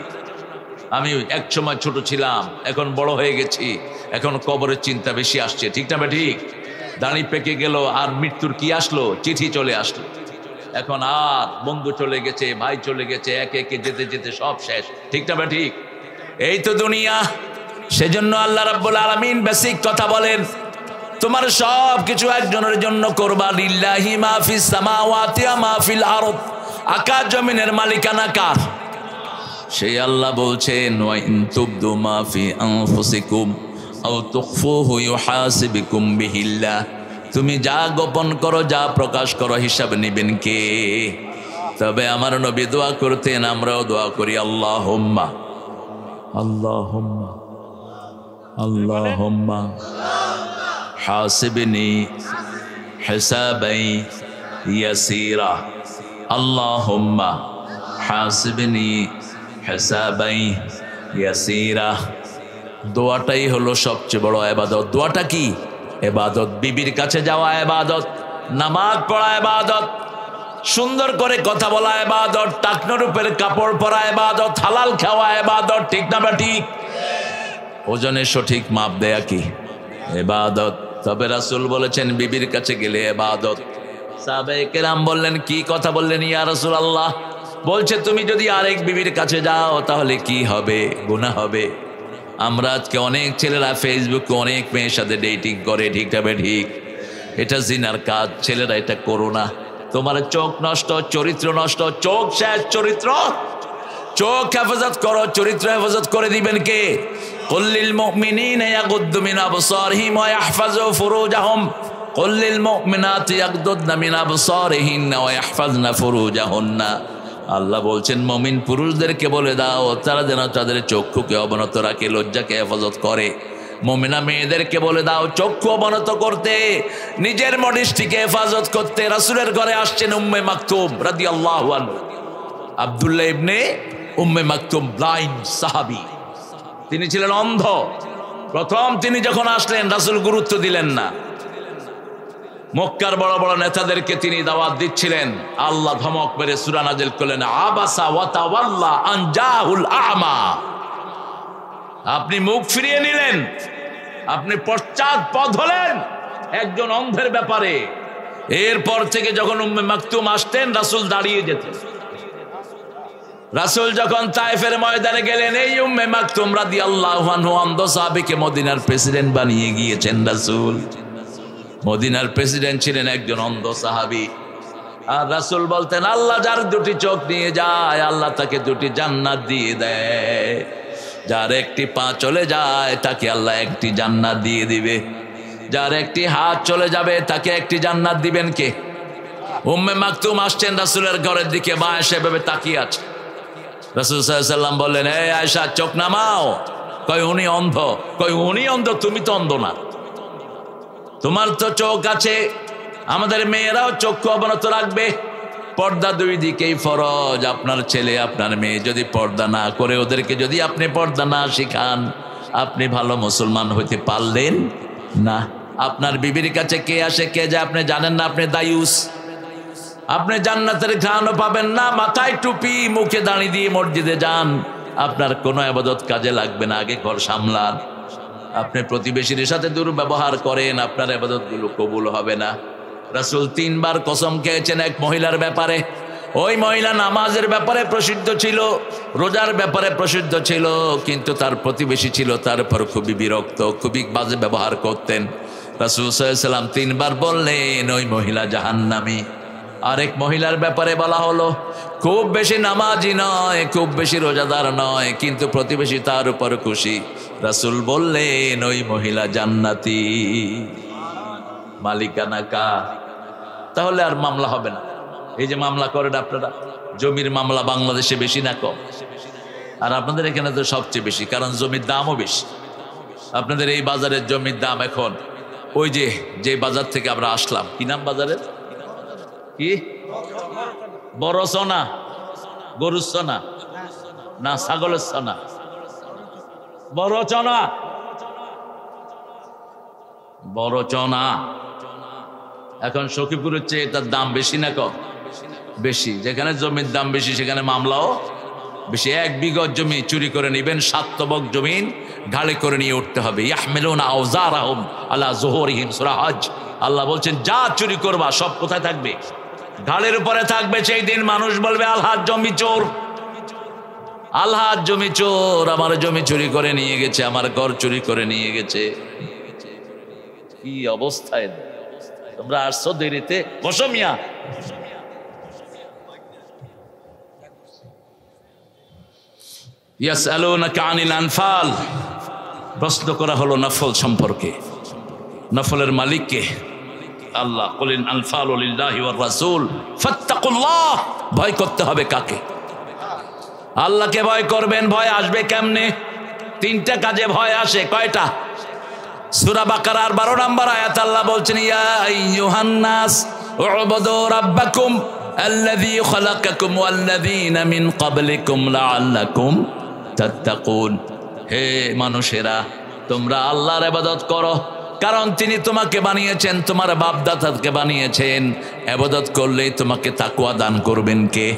আমি এক সময় ছোট ছিলাম, এখন বড় হয়ে গেছি, এখন কবরের চিন্তা বেশি আসছে, ঠিক না ঠিক? দাঁড়ি পেকে গেল আর মৃত্যুর কি আসলো? চিঠি চলে আসলো। এখন আর বন্ধু চলে গেছে, ভাই চলে গেছে, একে একে যেতে যেতে সব শেষ। ঠিক না বা ঠিক? এই তো দুনিয়া। সেজন্য আল্লাহ রাব্বুল আলামিন বেসিক কথা বলেন, তোমার সব কিছু একজনের জন্য করবা। লিল্লাহি মা ফিস সামাওয়াতি ওয়া মা ফিল আরদ, আকাশ জমিনের মালিকানা কার? সেই আল্লাহ বলছেন, ওয়া ইন তুবদু মা ফি আনফুসিকুম আও তুখফুহু ইউহাসিবকুম বিহিল্লাহ, তুমি যা গোপন করো, যা প্রকাশ করো, হিসাব নেবেন কে? তবে আমার নবী দোয়া করতেন, আমরাও দোয়া করি, আল্লাহুম্মা আল্লাহুম্মা আল্লাহুম্মা হাসিবনি হিসাবাই ইয়াসীরা, আল্লাহুম্মা হাসিবনি হিসাবাই ইয়াসীরা। দোয়াটাই হলো সবচেয়ে বড় ইবাদত। দোয়াটা কি? ইবাদত। বিবির কাছে যাওয়া ইবাদত, নামাজ পড়া ইবাদত, সুন্দর করে কথা বলা ইবাদত, টাকনোর উপরে কাপড় পরা ইবাদত, হালাল খাওয়া ইবাদত। ঠিক না বা ঠিক? ওজনের সঠিক মাপ দেয়া কি? ইবাদত। তবে রাসূল বলেছেন বিবির কাছে গেলে ইবাদত। সাহাবায়ে কেরাম বললেন, কি কথা বললেন ইয়া রাসূলুল্লাহ? বলছে তুমি যদি আরেক বিবির কাছে যাও তাহলে কি হবে? গুনাহ হবে। আমরা আজকে অনেক ছেলেরা ফেসবুকে অনেক মেয়ের সাথে ডেটিং করে। ঠিক না ঠিক? এটা জিনার কাজ। ছেলেরা এটা করো না। তোমার চোখ নষ্ট, চরিত্র নষ্ট, চোখ শেষ, চরিত্র। চোখ হেফাজত করো, চরিত্র হেফাজত করে দিবেন কে? কুল্লিল মুমিনিনা ইয়াগুদ্দু মিন আবসারিহিম ওয়া ইয়াহফাজু ফুরুজাহুম, কুল্লিল মুমিনাতি ইয়াগুদ্দুনা মিন আবসারিহিন্না ওয়া ইয়াহফাজনা ফুরুজাহুন্না। আল্লাহ বলছেন মুমিন পুরুষদেরকে বলে দাও তারা যেন তাদের চক্ষুকে অবনত রাখে, লজ্জাকে হেফাজত করে। মুমিনা মেয়েদেরকে বলে দাও চক্ষু অবনত করতে, নিজের মডিস্টিকে হেফাজত করতে। রাসূলের ঘরে আসছেন উম্মে মাকতুম রাদিয়াল্লাহু আনহু, আব্দুল্লাহ ইবনে উম্মে মাকতুম, ব্লাইন্ড সাহাবী। তিনি ছিলেন অন্ধ। প্রথম তিনি যখন আসলেন রাসূল গুরুত্ব দিলেন না। মক্কার বড় বড় নেতাদেরকে তিনি দাওয়াত দিচ্ছিলেন। আল্লাহ ধমক মেরে সূরা নাজিল করলেন, আবাসা ওয়া তাওয়াল্লা আন জাহুল আ'মা। আপনি মুখ ফিরিয়ে নিলেন, আপনি পশ্চাৎপদ হলেন একজন অন্ধের ব্যাপারে। এরপর থেকে যখন উম্মে মাকতুম আসতেন রাসূল দাঁড়িয়ে যেতেন। রাসূল যখন তায়েফের ময়দানে গেলেন, এই উম্মে মাকতুম রাদিয়াল্লাহু আনহু অন্ধ সাহাবীকে মদিনার প্রেসিডেন্ট বানিয়ে গিয়েছেন রাসূল। মদিনার প্রেসিডেন্ট ছিলেন একজন অন্ধ সাহাবী। আর রাসূল বলতেন, আল্লাহ যার দুটি চোখ নিয়ে যায় আল্লাহ তাকে দুটি জান্নাত দিয়ে দেয়, যার একটি পা চলে যায় তাকে আল্লাহ একটি জান্নাত দিয়ে দিবে, যার একটি হাত চলে যাবে তাকে একটি জান্নাত দিবেন কে? উম্মে মাকতুম আসছেন রাসূলের ঘরের দিকে, মা এসে ভেবে তাকিয়ে আছে। রাসূল সাল্লাল্লাহু আলাইহি ওয়াসাল্লাম বললেন, এই আয়েশা চোখ নামাও। কয় উনি অন্ধ। কয় উনি অন্ধ, তুমি তো অন্ধ না। তোমার তো চোখ আছে, আমাদের মেয়েরাও চক্ষু অবনত রাখবে। পর্দা দুই দিকেই ফরজ। আপনার ছেলে আপনার মেয়ে যদি পর্দা না করে, ওদেরকে যদি আপনি পর্দা না শিখান, আপনি ভালো মুসলমান হইতে পারলেন না। আপনার বিবির কাছে কে আসে কে যায় আপনি জানেন না, আপনি দায়ুস। আপনি জান্নাতের ঘ্রাণও পাবেন না। মাথায় টুপি, মুখে দাঁড়িয়ে দিয়ে মসজিদে যান, আপনার কোনো ইবাদত কাজে লাগবে না। আগে ঘর সামলান। আপনি প্রতিবেশীর সাথে দুর্ব্যবহার করেন, আপনার ইবাদতগুলো কবুল হবে না। রাসূল 3 বার কসম খেয়েছেন এক মহিলার ব্যাপারে। ওই মহিলা নামাজের ব্যাপারে প্রসিদ্ধ ছিল, রোজার ব্যাপারে প্রসিদ্ধ ছিল, কিন্তু তার প্রতিবেশী ছিল তার উপর খুবই বিরক্ত, খুবই বাজে ব্যবহার করতেন। রাসূল সাল্লাল্লাহু আলাইহি ওয়াসাল্লাম 3 বার বললেন ওই মহিলা জাহান্নামী। আরেক মহিলার ব্যাপারে বলা হলো, খুব বেশি নামাজি নয়, খুব বেশি রোজাদার নয়, কিন্তু প্রতিবেশী তার উপর খুশি। রাসূল বললেন ওই মহিলা জান্নাতি। মালিকানা কার? তাহলে আর মামলা হবে না। এই যে মামলা করেন আপনারা, জমির মামলা বাংলাদেশে বেশি না কম? আর আপনাদের এখানে তো সবচেয়ে বেশি, কারণ জমির দামও বেশি। আপনাদের এই বাজারের জমির দাম এখন ওই যে বাজার থেকে আমরা আসলাম, কি নাম বাজারের? কি বড় সোনা, গরুর সোনা না ছাগলের সোনা? বড় চনা, বড় চনা। এখন সখীপুরের চেয়ে এটার দাম বেশি না কম? বেশি। যেখানে জমির দাম বেশি সেখানে মামলাও বেশি। 1 বিঘত জমি চুরি করে নিবেন, 7 তবক জমিন ঘাড়ে করে নিয়ে উঠতে হবে। ইয়াহমিলুনা আওজারহুম আলা যুহুরিহিম, সূরা হজ। আল্লাহ বলছেন যা চুরি করবা সব কোথায় থাকবে? ঘাড়ের উপরে থাকবে। সেই দিন মানুষ বলবে আলহাজ জমি চোর, আলহাজ জমি চোর, আমার জমি চুরি করে নিয়ে গেছে, আমার ঘর চুরি করে নিয়ে গেছে। কি অবস্থায় তোমরা আসছো দেরিতে, বসো মিয়া। ইয়াসআলুনাকা আনিল আনফাল, প্রশ্ন করা হলো নফল সম্পর্কে। নফলের মালিক কে? আল্লাহ। কুলিল আনফালু লিল্লাহি ওয়ার রাসূল ফাত্তাকুল্লাহ, ভয় করতে হবে কাকে? আল্লাহকে ভয় করবেন। ভয় আসবে কেমনে? তিনটা কাজে ভয় আসে। কয়টা? সূরা বাকারার 12 নম্বর আয়াত আল্লাহ বলছেন, ইয়া আইয়ুহান নাস উবুদু রাব্বাকুম আল্লাযী খালাকাকুম ওয়াল্লাযীনা মিন ক্বাবলিকুম লাআল্লাকুম তাত্তাকুন। হে মানুষেরা, তোমরা আল্লাহর ইবাদত করো, কারণ তিনি তোমাকে বানিয়েছেন, তোমার বাপদাদাকে বানিয়েছেন। ইবাদত করলেই তোমাকে তাকওয়া দান করবেন কে?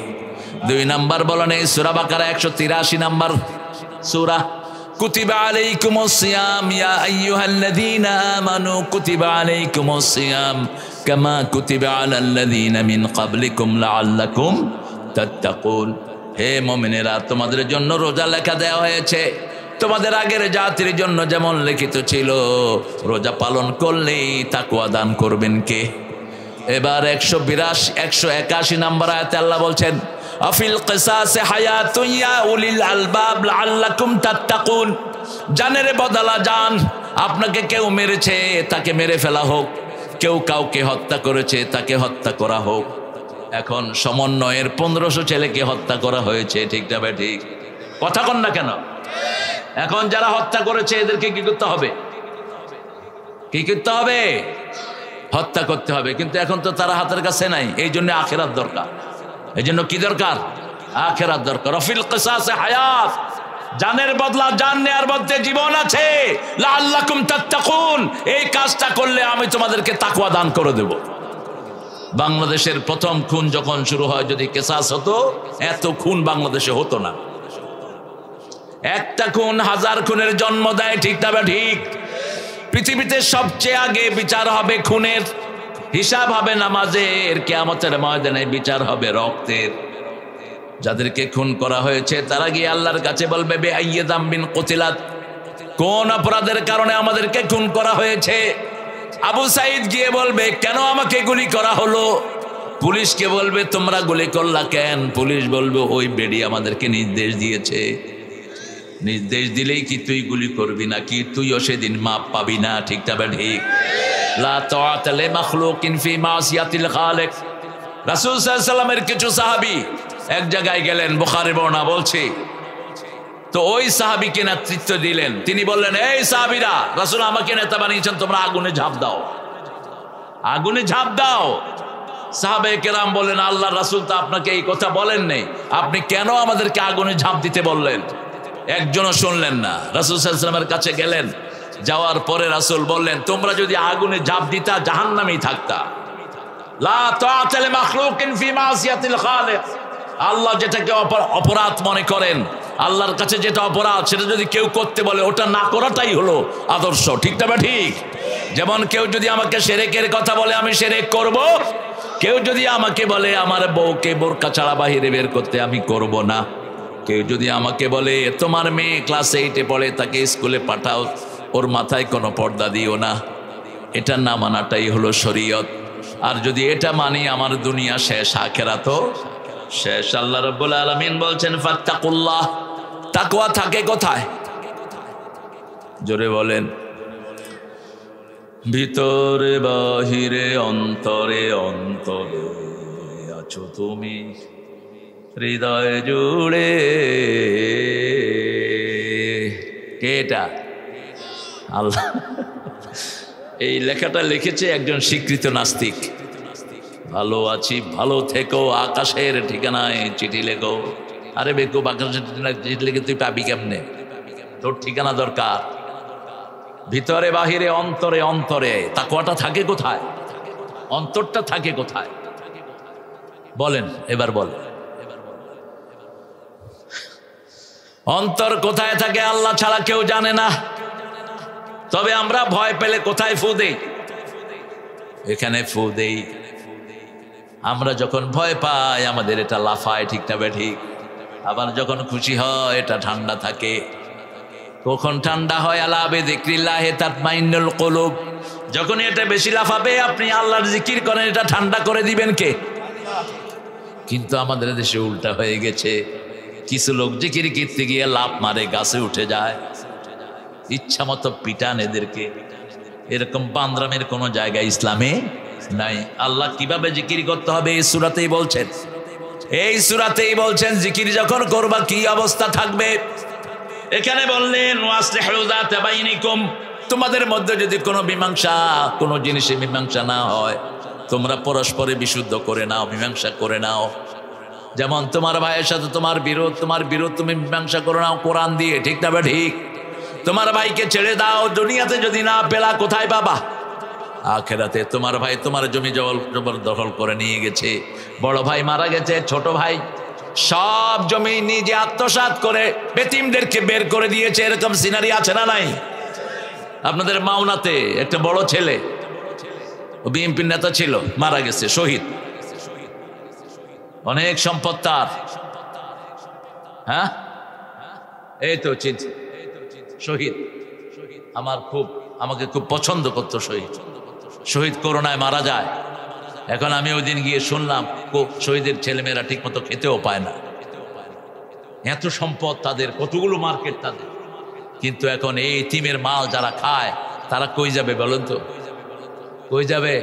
2 নাম্বার বলেন এই সূরা বাকারা 183 নাম্বার সূরা, কুতিবা আলাইকুমুস সিয়াম ইয়া আইয়ুহাল্লাযীনা আমানু কুতিবা আলাইকুমুস সিয়াম কামা কুতিবা আলাল্লাযীনা মিন ক্বাবলিকুম লাআল্লাকুম তাত্তাকুন। হে মুমিনেরা, তোমাদের জন্য রোজা লেখা দেওয়া হয়েছে তোমাদের আগের জাতির জন্য যেমন লিখিত ছিল। রোজা পালন করলেই তাকওয়া দান করবেন কে? এবার 181 নাম্বার আয়াতে আল্লাহ বলছেন, আফিল কিসাসে হায়াতুন ইয়া উলিল আলবাব লাআল্লাকুম তাত্তাকুন। জানের বদলা জান। আপনাকে কেউ মেরেছে, তাকে মেরে ফেলা হোক। কেউ কাউকে হত্যা করেছে, তাকে হত্যা করা হোক। এখন সমন্বয়ের 1500 ছেলেকে হত্যা করা হয়েছে, ঠিক না ভাই? ঠিক কথা কন না কেন? এখন যারা হত্যা করেছে এদেরকে কি করতে হবে? কি করতে হবে? হত্যা করতে হবে। কিন্তু এখন তো তারা হাতের কাছে নাই, এই জন্য আখিরাত দরকার। এই জন্য কি দরকার? আখিরাত দরকার। রফিল কিসাসে হায়াত, জানের বদলা জান নেয়ার মধ্যে জীবন আছে। লাআল্লাকুম তাত্তাকুন, এই কাজটা করলে আমি তোমাদেরকে তাকওয়া দান করে দেব। বাংলাদেশের প্রথম খুন যখন শুরু হয়, যদি কিসাস হতো এত খুন বাংলাদেশে হতো না। একটা খুন 1000 খুনের জন্ম দেয়, ঠিক না? ঠিক। পৃথিবীতে সবচেয়ে আগে বিচার হবে খুনের, হিসাব হবে নামাজের, কিয়ামতের ময়দানে বিচার হবে রক্তের। যাদেরকে খুন করা হয়েছে তারা গিয়ে আল্লাহর কাছে বলবে, বিআইয়ি যামবিন কুতিলাত, কোন অপরাধের কারণে আমাদেরকে খুন করা হয়েছে? আবু সাঈদ গিয়ে বলবে, কেন আমাকে গুলি করা হলো? পুলিশকে বলবে, তোমরা গুলি করলা কেন? পুলিশ বলবে, ওই বেডি আমাদেরকে নির্দেশ দিয়েছে। নির্দেশ দিলেই কি তুই গুলি করবি নাকি? তুইও সেদিন মাপ পাবি না, ঠিক না? ঠিক। লা তাআতা লিমাখলুকিন ফি মাসিয়াতিল খালিক। রাসূল সাল্লাল্লাহু আলাইহি ওয়াসাল্লামের কিছু সাহাবী এক জায়গায় গেলেন, বুখারী বর্ণনা বলছে। তো ওই সাহাবীকে নেতৃত্ব দিলেন। তিনি বললেন, এই সাহাবীরা, রাসূল আমাকে নেতা বানিয়েছেন, তোমরা আগুনে ঝাঁপ দাও, আগুনে ঝাঁপ দাও। সাহাবায়ে কেরাম বললেন, আল্লাহর রাসূল তো আপনাকে এই কথা বলেন নাই, আপনি কেন আমাদেরকে আগুনে ঝাঁপ দিতে বললেন? একজনও শুনলেন না। রাসূল সাল্লাল্লাহু আলাইহি ওয়াসাল্লামের কাছে গেলেন। যাওয়ার পরে রাসূল বললেন, তোমরা যদি আগুনে ঝাঁপ দিতা জাহান্নামেই থাকতা। লা তাআতা লিমাখলুকিন ফি মাসিয়াতিল খালিক। আল্লাহ যেটাকে অপরাধ মনে করেন, আল্লাহর কাছে যেটা অপরাধ, সেটা যদি কেউ করতে বলে ওটা না করাটাই হলো আদর্শ, ঠিক না? ঠিক। যেমন কেউ যদি আমাকে শিরকের কথা বলে আমি শিরক করব, কেউ যদি আমাকে বলে আমার বউকে বোরকা ছাড়া বাহিরে বের করতে, আমি করব না। কেউ যদি আমাকে বলে তোমার মেয়ে ক্লাস 8-এ পড়ে, তাকে স্কুলে পাঠাও, ওর মাথায় কোনো পর্দা দিও না, এটা না মানাটাই হলো শরীয়ত। আর যদি এটা মানি, আমার দুনিয়া শেষ, আখিরাতও শেষ। আল্লাহ রাব্বুল আলামিন বলছেন, ফাত্তাকুল্লাহ। তাকওয়া থাকে কোথায়? জোরে বলেন। ভিতরে বাহিরে অন্তরে অন্তরে আছো তুমি, হৃদয় জুড়ে। এটা আল্লাহ। এই লেখাটা লিখেছে একজন স্বীকৃত নাস্তিক। ভালো আছি, ভালো থেকো, আকাশের ঠিকানায় চিঠি লেখো। আরে বেকুব, আকাশের চিঠি লিখে তুই পাবি কেমনে? তোর ঠিকানা দরকার। ভিতরে বাহিরে অন্তরে অন্তরে। তাকওয়াটা থাকে কোথায়? অন্তরটা থাকে কোথায়? বলেন, এবার বলেন। অন্তর কোথায় থাকে আল্লাহ ছাড়া কেউ জানে না। তবে আমরা ভয় পেলে কোথায় ফু দেই? এখানে ফু দেই। আমরা যখন ভয় পাই আমাদের এটা লাফায়, ঠিক না বেঠিক? আবার যখন খুশি হয় এটা ঠান্ডা থাকে। কখন ঠান্ডা হয়? আলা বিযিক্রিল্লাহি তাতমাইন্নুল কুলুব। যখন এটা বেশি লাফাবে আপনি আল্লাহর জিকির করেন, এটা ঠান্ডা করে দিবেন কে? কিন্তু আমাদের দেশে উল্টা হয়ে গেছে। কিছু লোক জিকির করতে গিয়ে লাফ মারে, গাছে উঠে যায়, ইচ্ছা মতো পিটান এদেরকে। এরকম বান্দরামের কোনো জায়গা ইসলামে নাই। আল্লাহ কিভাবে জিকির করতে হবে এই সূরাতেই বলছেন। এই সূরাতেই বলছেন জিকির যখন করবা কি অবস্থা থাকবে। এখানে বললেন ওয়াসলিহু যাতা বাইনিকুম, তোমাদের মধ্যে যদি কোনো মীমাংসা, কোনো জিনিসে মীমাংসা না হয়, তোমরা পরস্পরে বিশুদ্ধ করে নাও, মীমাংসা করে নাও। যেমন তোমার ভাইয়ের সাথে তোমার বিরোধ তুমি মীমাংসা করে নাও কোরআন দিয়ে, ঠিক না বা ঠিক? তোমার ভাইকে ছেড়ে দাও, দুনিয়াতে যদি না পেলা কোথায় পাবা? আখেরাতে। তোমার ভাই তোমার জমি জবরদখল করে নিয়ে গেছে, বড় ভাই মারা গেছে, ছোট ভাই সব জমি নিজে আত্মসাৎ করে বেতিমদেরকে বের করে দিয়েছে। এরকম সিনারি আছে না নাই? আপনাদের মাওনাতে একটা বড় ছেলে, বিএনপির নেতা ছিল, মারা গেছে, শহীদ, অনেক সম্পদ তার। হ্যাঁ, এই তো চিন্তা, শহীদ আমাকে খুব পছন্দ করতো। শহীদ করোনায় মারা যায়। এখন আমি ওই দিন গিয়ে শুনলাম শহীদের ছেলেমেয়েরা ঠিক মতো খেতেও পায় না। এত সম্পদ তাদের, কতগুলো মার্কেট তাদের, কিন্তু এখন এই এতিমের মাল যারা খায় তারা কই যাবে বলেন তো? কই যাবে?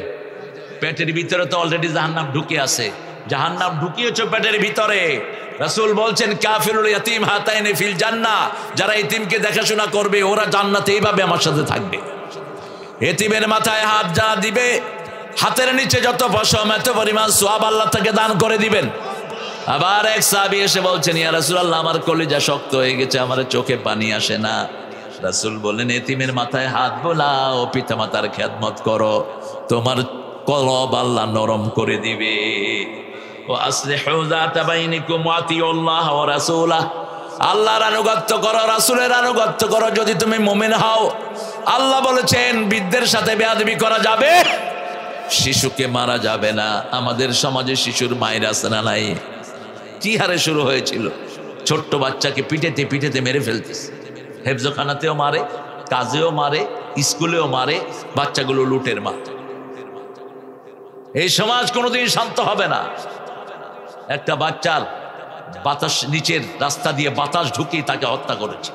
পেটের ভিতরে তো অলরেডি জাহান্নাম ঢুকে আছে। জাহান্নাম ঢুকিয়েছে পেটের ভিতরে। রাসূল বলছেন কাফিরুল ইয়াতীম হাতাইনি ফিল জান্নাহ, যারা এতিমকে দেখাশোনা করবে ওরা জান্নাতে এইভাবে আমার সাথে থাকবে। এতিমের মাথায় হাত যা দিবে, হাতের নিচে যত পশম এত পরিমাণ সওয়াব আল্লাহ তাকে দান করে দিবেন। আবার এক সাহাবী এসে বলছেন ইয়া রাসূলুল্লাহ, আমার কলিজা শক্ত হয়ে গেছে, আমার চোখে পানি আসে না। রাসূল বললেন এতিমের মাথায় হাত বোলাও, পিতামাতার খেদমত করো, তোমার কলব আল্লাহ নরম করে দিবে। ও আসলিহু যাতা বাইনিকুম ওয়া আতিউল্লাহ ওয়া রাসূলাহ, আল্লাহর আনুগত্য করো, রাসূলের আনুগত্য করো যদি তুমি মুমিন হও। আল্লাহ বলেছেন বৃদ্ধের সাথে বেয়াদবি করা যাবে, শিশুকে মারা যাবে না। আমাদের সমাজে শিশুর মায়ের আছে না নাই? কি হারে শুরু হয়েছিল, ছোট্ট বাচ্চাকে পিটেতে পিটেতে মেরে ফেলতেছে। হেফজখানাতেও মারে, কাজেও মারে, স্কুলেও মারে, বাচ্চাগুলো লুটের মা। এই সমাজ কোনোদিন শান্ত হবে না। একটা বাচ্চার বাতাস নিচের রাস্তা দিয়ে বাতাস ঢুকিয়ে তাকে হত্যা করেছে।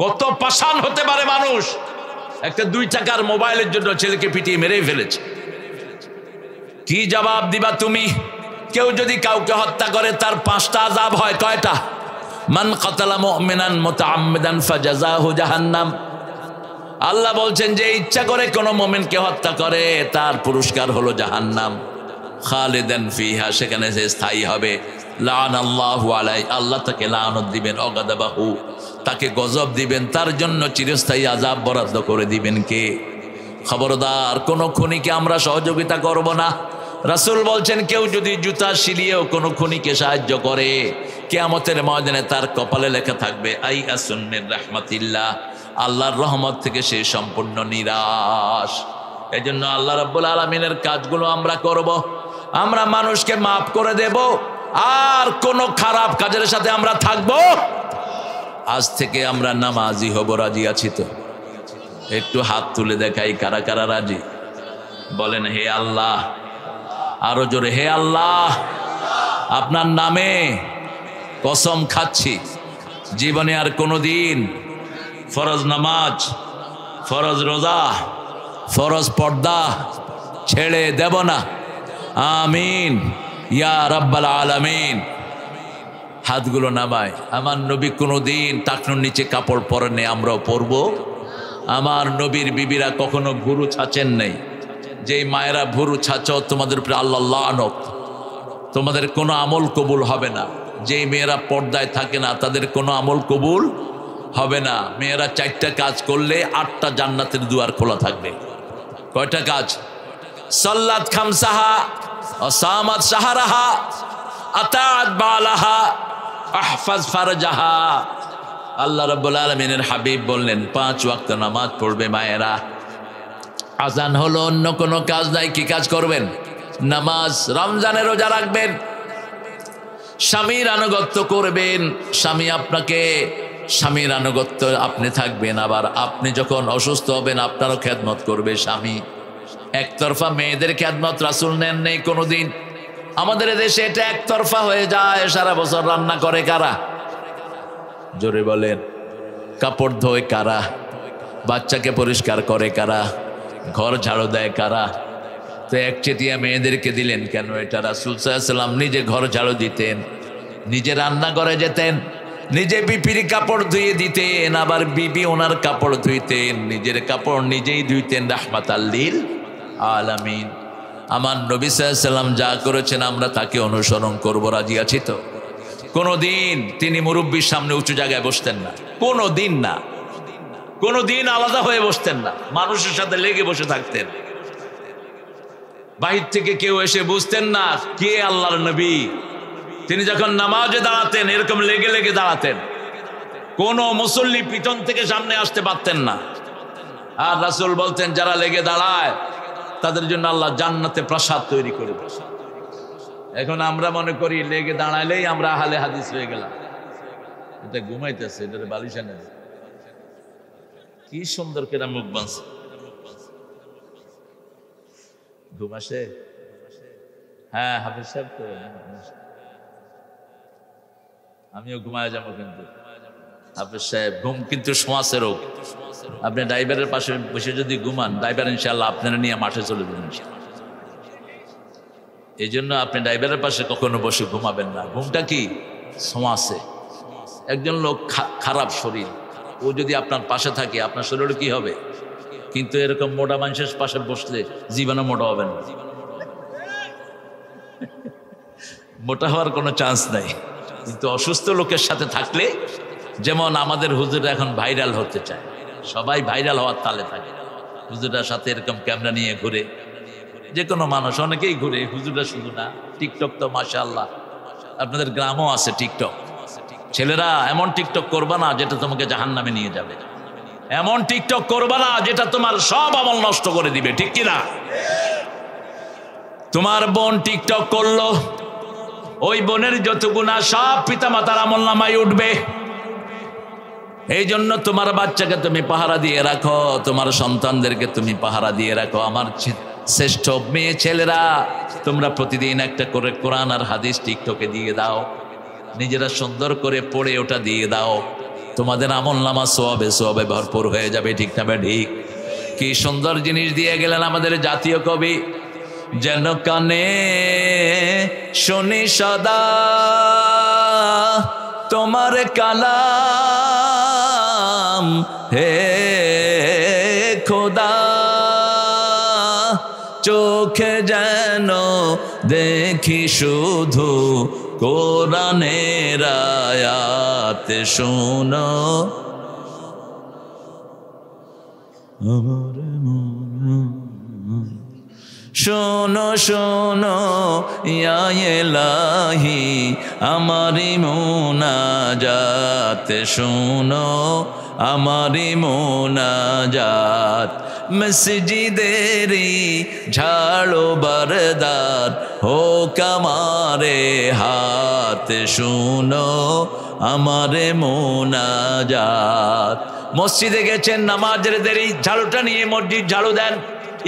কত পাষাণ হতে পারে মানুষ! একটা 2 টাকার মোবাইলের জন্য ছেলেকে পিটিয়ে মেরে ফেলেছে। কি জবাব দিবা তুমি? কেউ যদি কাউকে হত্যা করে তার 5টা আযাব হয়। কয়টা? মান কাতালা মুমিনান মুতাআম্মিদান ফাজাযাহু জাহান্নাম। আল্লাহ বলছেন যে ইচ্ছা করে কোন মুমিনকে হত্যা করে তার পুরস্কার হলো জাহান্নাম, খালিদান ফিহা, সেখানে সে স্থায়ী হবে। লানাল্লাহু আলাইহি, আল্লাহ তাকে লানত দিবেন, অগাদাবাহু, তাকে গজব দিবেন, তার জন্য চিরস্থায়ী আযাব বরাদ্দ করে দিবেন কে? খবরদার, কোন খুনিকে আমরা সহযোগিতা করব না। রাসূল বলছেন কেউ যদি জুতা সিলিয়েও কোন খুনিকে সাহায্য করে, কিয়ামতের ময়দানে তার কপালে লেখা থাকবে আই আসুন মির রাহমাতিল্লাহ, আল্লাহর রহমত থেকে সে সম্পূর্ণ নিরাশ। এজন্য আল্লাহ রাব্বুল আলামিনের কাজগুলো আমরা করব, আমরা মানুষকে মাফ করে দেব, আর কোন খারাপ কাজের সাথে আমরা থাকব। আজ থেকে আমরা নামাজি হব। রাজি আছি তো? একটু হাত তুলে দেখাই কারা কারা রাজি। বলেন হে আল্লাহ, আরো জোরে হে আল্লাহ, আপনার নামে কসম খাচ্ছি জীবনে আর কোনোদিন ফরজ নামাজ, ফরজ রোজা, ফরজ পর্দা ছেড়ে দেব না। আমিন ইয়া রাব্বাল আলামিন। হাতগুলো নামায়। আমার নবী কোনোদিন টাকনুর নিচে কাপড় পরেননি, আমরাও পরবো। আমার নবীর বিবিরা কখনো ভুরু ছাঁচেন নাই। যেই মায়েরা ভুরু ছাঁচো তোমাদের উপরে আল্লাহ লানত, তোমাদের কোনো আমল কবুল হবে না। যেই মেয়েরা পর্দায় থাকে না তাদের কোনো আমল কবুল হবে না। মেয়েরা 4টা কাজ করলে 8টা জান্নাতের দুয়ার খোলা থাকবে। কয়টা কাজ? সাল্লাত খামসাহা, সামাত শাহরাহা, আতাআত বালাহা, আহফাজ ফারজাহা। আল্লাহ রাব্বুল আলামিনের হাবিব বললেন 5 ওয়াক্ত নামাজ পড়বে মায়েরা। আজান হলো, অন্য কোনো কাজ নাই, কি কাজ করবেন? নামাজ, রমজানের রোজা রাখবেন, স্বামীর আনুগত্য করবেন। স্বামীর আনুগত্য আপনি থাকবেন, আবার আপনি যখন অসুস্থ হবেন আপনারও খেদমত করবে স্বামী। একতরফা মেয়েদের খেদমত রাসূল নেন নেই কোনোদিন। আমাদের দেশে এটা একতরফা হয়ে যায়। সারা বছর রান্না করে কারা? জোরে বলেন। কাপড় ধোয় কারা? বাচ্চাকে পরিষ্কার করে কারা? ঘর ঝাড়ু দেয় কারা? তো একচেটিয়া মেয়েদেরকে দিলেন কেন? এটা রাসূল সাল্লাল্লাহু আলাইহি ওয়াসাল্লাম নিজে ঘর ঝাড়ু দিতেন, নিজে রান্না করে যেতেন, নিজে বিপির কাপড় ধুয়ে দিতেন, আবার বিবি ওনার কাপড় ধুইতেন, নিজের কাপড় নিজেই ধুইতেন। রাহমাতাল লিল আলামিন। আমার নবী সাল্লাল্লাহু আলাইহি ওয়াসাল্লাম যা করেছেন আমরা তাকে অনুসরণ করব। রাজি আছি তো? কোনোদিন তিনি মুরব্বীর সামনে উঁচু জায়গায় বসতেন না, কোনোদিন না, কোনোদিন আলাদা হয়ে বসতেন না, মানুষের সাথে লেগে বসে থাকতেন। বাহির থেকে কেউ এসে বুঝতেন না কে আল্লাহর নবী। তিনি যখন নামাজে দাঁড়াতেন এরকম লেগে লেগে দাঁড়াতেন, কোন মুসল্লি পিছন থেকে সামনে আসতে পারতেন না। আর রাসূল বলতেন যারা লেগে দাঁড়ায় তাদের জন্য আল্লাহ জান্নাতে প্রাসাদ তৈরি করে দেন। এখন আমরা মনে করি লেগে দাঁড়াইলেই আমরা আহলে হাদিস হয়ে গেলাম। এটা ঘুমাইতেছে, এটা বালিশা নেই। কি সুন্দর কেরা মুখ বাঁধছে, ঘুম আসে? হ্যাঁ হাফিজ সাহেব তো, আমিও ঘুমায় যাবো। কিন্তু হাফিজ সাহেব ঘুম কিন্তু শ্বাসের রোগ। আপনি ড্রাইভারের পাশে বসে যদি ঘুমান, ড্রাইভার ইনশাল্লাহ আপনারা নিয়ে মাঠে চলে যাবেন। এই জন্য আপনি ড্রাইভারের পাশে কখনো বসে ঘুমাবেন না। ঘুমটা কি? শ্বাসে। একজন লোক খারাপ শরীর, ও যদি আপনার পাশে থাকে আপনার শরীরে কি হবে? কিন্তু এরকম মোটা মানুষের পাশে বসলে জীবনে মোটা হবেন না, মোটা হওয়ার কোনো চান্স নাই। কিন্তু অসুস্থ লোকের সাথে থাকলে, যেমন আমাদের হুজুররা এখন ভাইরাল হতে চায়, সবাই ভাইরাল হওয়ার তালে থাকে। হুজুরটার সাথে এরকম ক্যামেরা নিয়ে ঘুরে, যে কোনো মানুষ অনেকেই ঘুরে, হুজুররা শুধু না। টিকটক তো মাশাআল্লাহ আপনাদের গ্রামও আছে টিকটক। ছেলেরা এমন টিকটক করবা না যেটা তোমাকে জাহান্নামে নিয়ে যাবে, এমন টিকটক করবা না যেটা তোমার সব আমল নষ্ট করে দিবে, ঠিক কিনা? তোমার বোন টিকটক করলো, ওই বোনের যত গুনাহ সব পিতামাতার আমল নামায় উঠবে। এই জন্য তোমার বাচ্চাকে তুমি পাহারা দিয়ে রাখো, তোমার সন্তানদেরকে তুমি পাহারা দিয়ে রাখো। আমার শ্রেষ্ঠ মেয়ে ছেলেরা, তোমরা প্রতিদিন একটা করে কোরআন আর হাদিস টিকটকে দিয়ে দাও, নিজেরা সুন্দর করে পড়ে ওটা দিয়ে দাও। তোমাদের আমল নামা সওয়াবে সওয়াবে ভরপুর হয়ে যাবে, ঠিক না ঠিক? কি সুন্দর জিনিস দিয়ে গেলেন আমাদের জাতীয় কবি। যেন কানে শুনি সদা তোমার কালাম, হে খোদা, চোখে যেন দেখি শুধু কোরআনের আয়াত, শোনো আমার মন, শোনো শোনো ইয়া ইলাহি আমারি মুনাজাত, শোনো আমারি মুনাজাত। মসজিদেরি ঝাড়ো বরদার হোক আমারে হাত, শোনো আমারে মুনাজাত। মসজিদে গেছেন, নামাজের দেরি, ঝাড়ুটা নিয়ে মসজিদ ঝাড়ু দেন।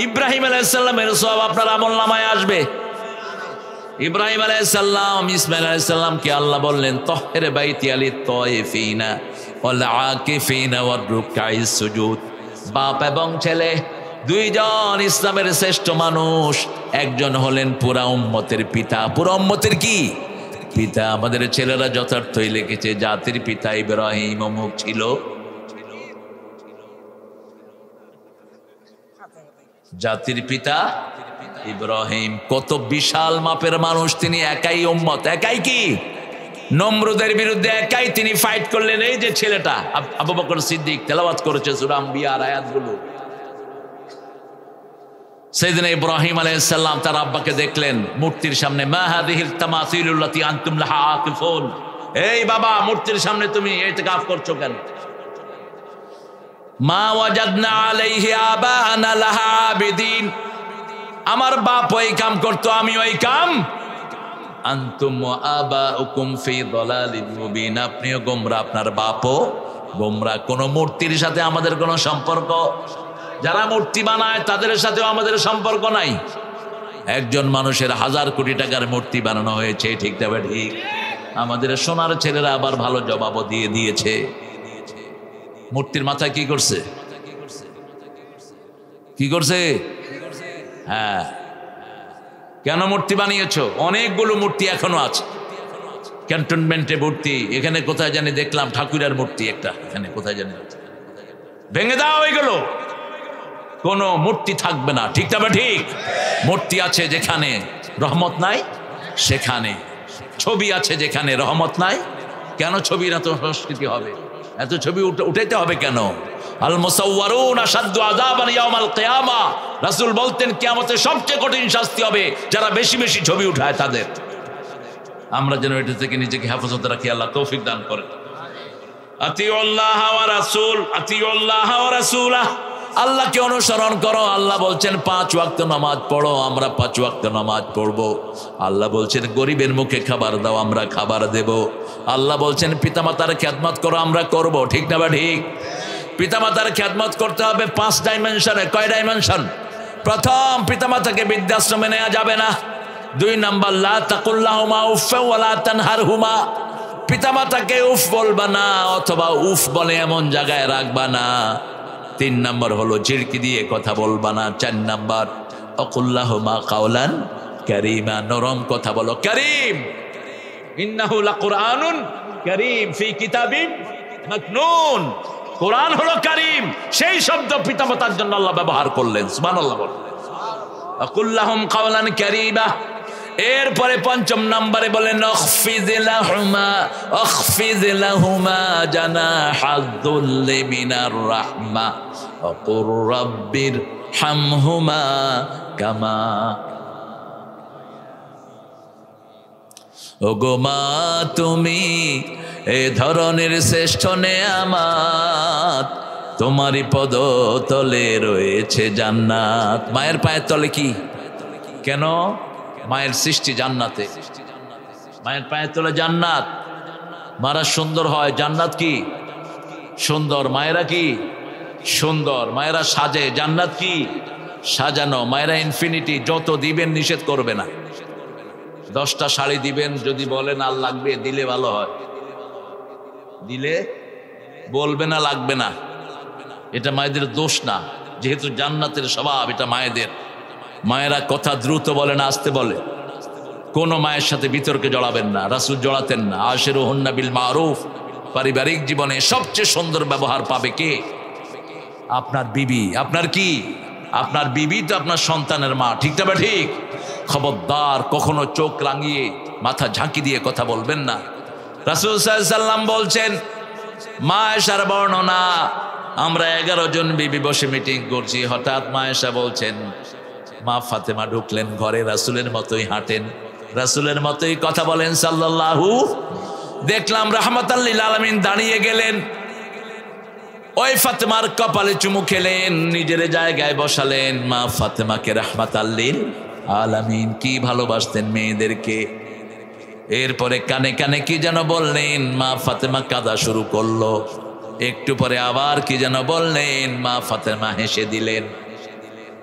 ইব্রাহিম আলাইহিস সালামের সওয়াব আপনার আমলনামায় আসবে। ইব্রাহিম আলাইহিস সালাম ইসমাঈল আলাইহিস সালামকে আল্লাহ বললেন তাহহির বাইতি লিত তায়িফিনা ওয়াল আকিফিনা ওয়ার রুকআইস সুজুদ। বাপ এবং ছেলে দুইজন ইসলামের শ্রেষ্ঠ মানুষ, একজন হলেন পুরা উম্মতের পিতা। পুরা উম্মতের কি পিতা? আমাদের ছেলেরা যথার্থই লিখেছে জাতির পিতা ইব্রাহিম অমুক ছিল। জাতির পিতা ইব্রাহিম, কত বিশাল মাপের মানুষ তিনি, একাই উম্মত, একাই কি নমরুদের বিরুদ্ধে একাই তিনি ফাইট করলেন। এই যে ছেলেটা আবু বকর সিদ্দিক তেলাওয়াত করেছে সূরা আম্বিয়ার আয়াতগুলো। সাইয়েদনা ইব্রাহিম আলাইহিস সালাম তার আব্বাকে দেখলেন মূর্তির সামনে, মা হাযিহিল তামাসিলুল্লাতী আনতুম লাহা আকিফুন, এই বাবা মূর্তির সামনে তুমি ইতিকাফ করছো কেন? মা ওয়াজাদনা আলাইহি আবানা লাহা আবিদিন, আমার বাপ ওই কাম করতো, আমি ওই কাম। আনতুম আবাউকুম ফি দালালিন মুবিন, আপনিও গোমরা, আপনার বাপও গোমরা। কোন মূর্তির সাথে আমাদের কোনো সম্পর্ক, যারা মূর্তি বানায় তাদের সাথেও আমাদের সম্পর্ক নাই। একজন মানুষের 1000 কোটি টাকার মূর্তি বানানো হয়েছে, ঠিক তবে ঠিক। আমাদের সোনার ছেলেরা আবার ভালো জবাবও দিয়ে দিয়েছে। মূর্তির মাথায় কি করছে, কি করছে? হ্যাঁ, কেন মূর্তি বানিয়েছো? অনেকগুলো মূর্তি এখনো আছে ক্যান্টনমেন্টে মূর্তি। এখানে কোথায় জানি দেখলাম ঠাকুরের মূর্তি একটা, এখানে কোথায় জানি। ভেঙে দাও এগুলো, কোনো মূর্তি থাকবে না, ঠিক তবে ঠিক। মূর্তি আছে যেখানে রহমত নাই সেখানে, ছবি আছে যেখানে রহমত নাই। কেন ছবি না তো সংস্কৃতি হবে? এত ছবি উঠাইতে হবে কেন? আল মুসাওয়ারুন আশাদ্দু আযাবান ইয়াউমাল কিয়ামা, রাসূল বলতেন কিয়ামতে সবচেয়ে কঠিন শাস্তি হবে যারা বেশি বেশি ছবি উঠায় তাদের। আমরা যেন এটা থেকে নিজেকে হেফাজতে রাখি, আল্লাহ তৌফিক দান করেন। আতিউল্লাহ ওয়া রাসূল, আতিউল্লাহ ওয়া রাসূলাহ, আল্লাহকে অনুসরণ করো। আল্লাহ বলছেন 5 ওয়াক্ত নামাজ পড়ো, আমরা 5 ওয়াক্ত নামাজ পড়বো। আল্লাহ বলছেন গরিবের মুখে খাবার দাও, আমরা খাবার দেব। আল্লাহ বলছেন পিতামাতার খেদমত করো, আমরা করব, ঠিক না বা ঠিক? পিতামাতার খেদমত করতে হবে 5 ডাইমেনশনে। কয় ডাইমেনশন? প্রথম, পিতামাতাকে বৃদ্ধাশ্রমে নেওয়া যাবে না। 2 নাম্বার, লা তাকুল্লাহুমা উফফা ওয়া লা তানহারহুমা, পিতামাতাকে উফ বলবা না অথবা উফ বলে এমন জায়গায় রাখবা না। 3 নাম্বার হলো ঝিড়কি দিয়ে কথা বলবা না। 4 নাম্বার, আকুল্লাহুমা কাওলান কারীমা, নরম কথা বলো। কারীম, ইন্নাহু লাকুরআনুন কারীম ফি কিতাবিম মাকনুন, কোরআন হলো কারীম। সেই শব্দ পিতামাতার জন্য আল্লাহ ব্যবহার করলেন, সুবহানাল্লাহ বলেন। আকুল্লাহুম কাওলান কারীমা। এরপরে 5 নম্বরে বলেন আখফিজ লাহুমা জানাহাযুল্লি মিনার রাহমা ওয়াকুর রাব্বির হামহুমা কামা, ওগো মা তুমি এ ধরনের শ্রেষ্ঠ নেয়ামত, তোমারই পদতলে রয়েছে জান্নাত। মায়ের পায়ের তলে কি? কেন? মায়ের সৃষ্টি জান্নাতে, মায়ের পায়ের তলে জান্নাত। মারা সুন্দর হয়, জান্নাত কি সুন্দর, মায়েরা কি সুন্দর, মায়েরা সাজে, জান্নাত কি সাজানো। মায়েরা ইনফিনিটি, যত দিবেন নিষেধ করবে না। 10টা শাড়ি দিবেন, যদি বলেন আর লাগবে, দিলে ভালো হয়, দিলে বলবে না লাগবে না। এটা মায়েদের দোষ না, যেহেতু জান্নাতের স্বভাব, এটা মায়েদের। মায়েরা কথা দ্রুত বলে না, আস্তে বলে। কোন মায়ের সাথে বিতর্কে জড়াবেন না, রাসূল জড়াতেন না। আশিরুহুন্না বিল মারুফ, পারিবারিক জীবনে সবচেয়ে সুন্দর ব্যবহার পাবে কে? আপনার বিবি। আপনার কি? আপনার বিবি তো আপনার সন্তানের মা, ঠিক না? ঠিক। খবরদার কখনো চোখ রাঙিয়ে মাথা ঝাঁকি দিয়ে কথা বলবেন না। রাসূল সাল্লাল্লাহু আলাইহি সাল্লাম বলছেন, মা আয়েশার বর্ণনা, আমরা 11 জন বিবি বসে মিটিং করছি, হঠাৎ মা আয়েশা বলছেন, মা ফাতেমা ঢুকলেন ঘরে, রাসূলের মতোই হাঁটেন, রাসূলের মতোই কথা বলেন সাল্লাল্লাহু। দেখলাম রাহমাতাল লিল আলামিন দাঁড়িয়ে গেলেন, ওই ফাতেমার কপালে চুমু খেলেন, নিজের জায়গায় বসালেন। মা ফাতেমাকে রাহমাতাল লিল আলামিন কি ভালোবাসতেন মেয়েদেরকে। এরপরে কানে কানে কি যেন বললেন, মা ফাতেমা কাঁদা শুরু করলো। একটু পরে আবার কি যেন বললেন, মা ফাতেমা হেসে দিলেন।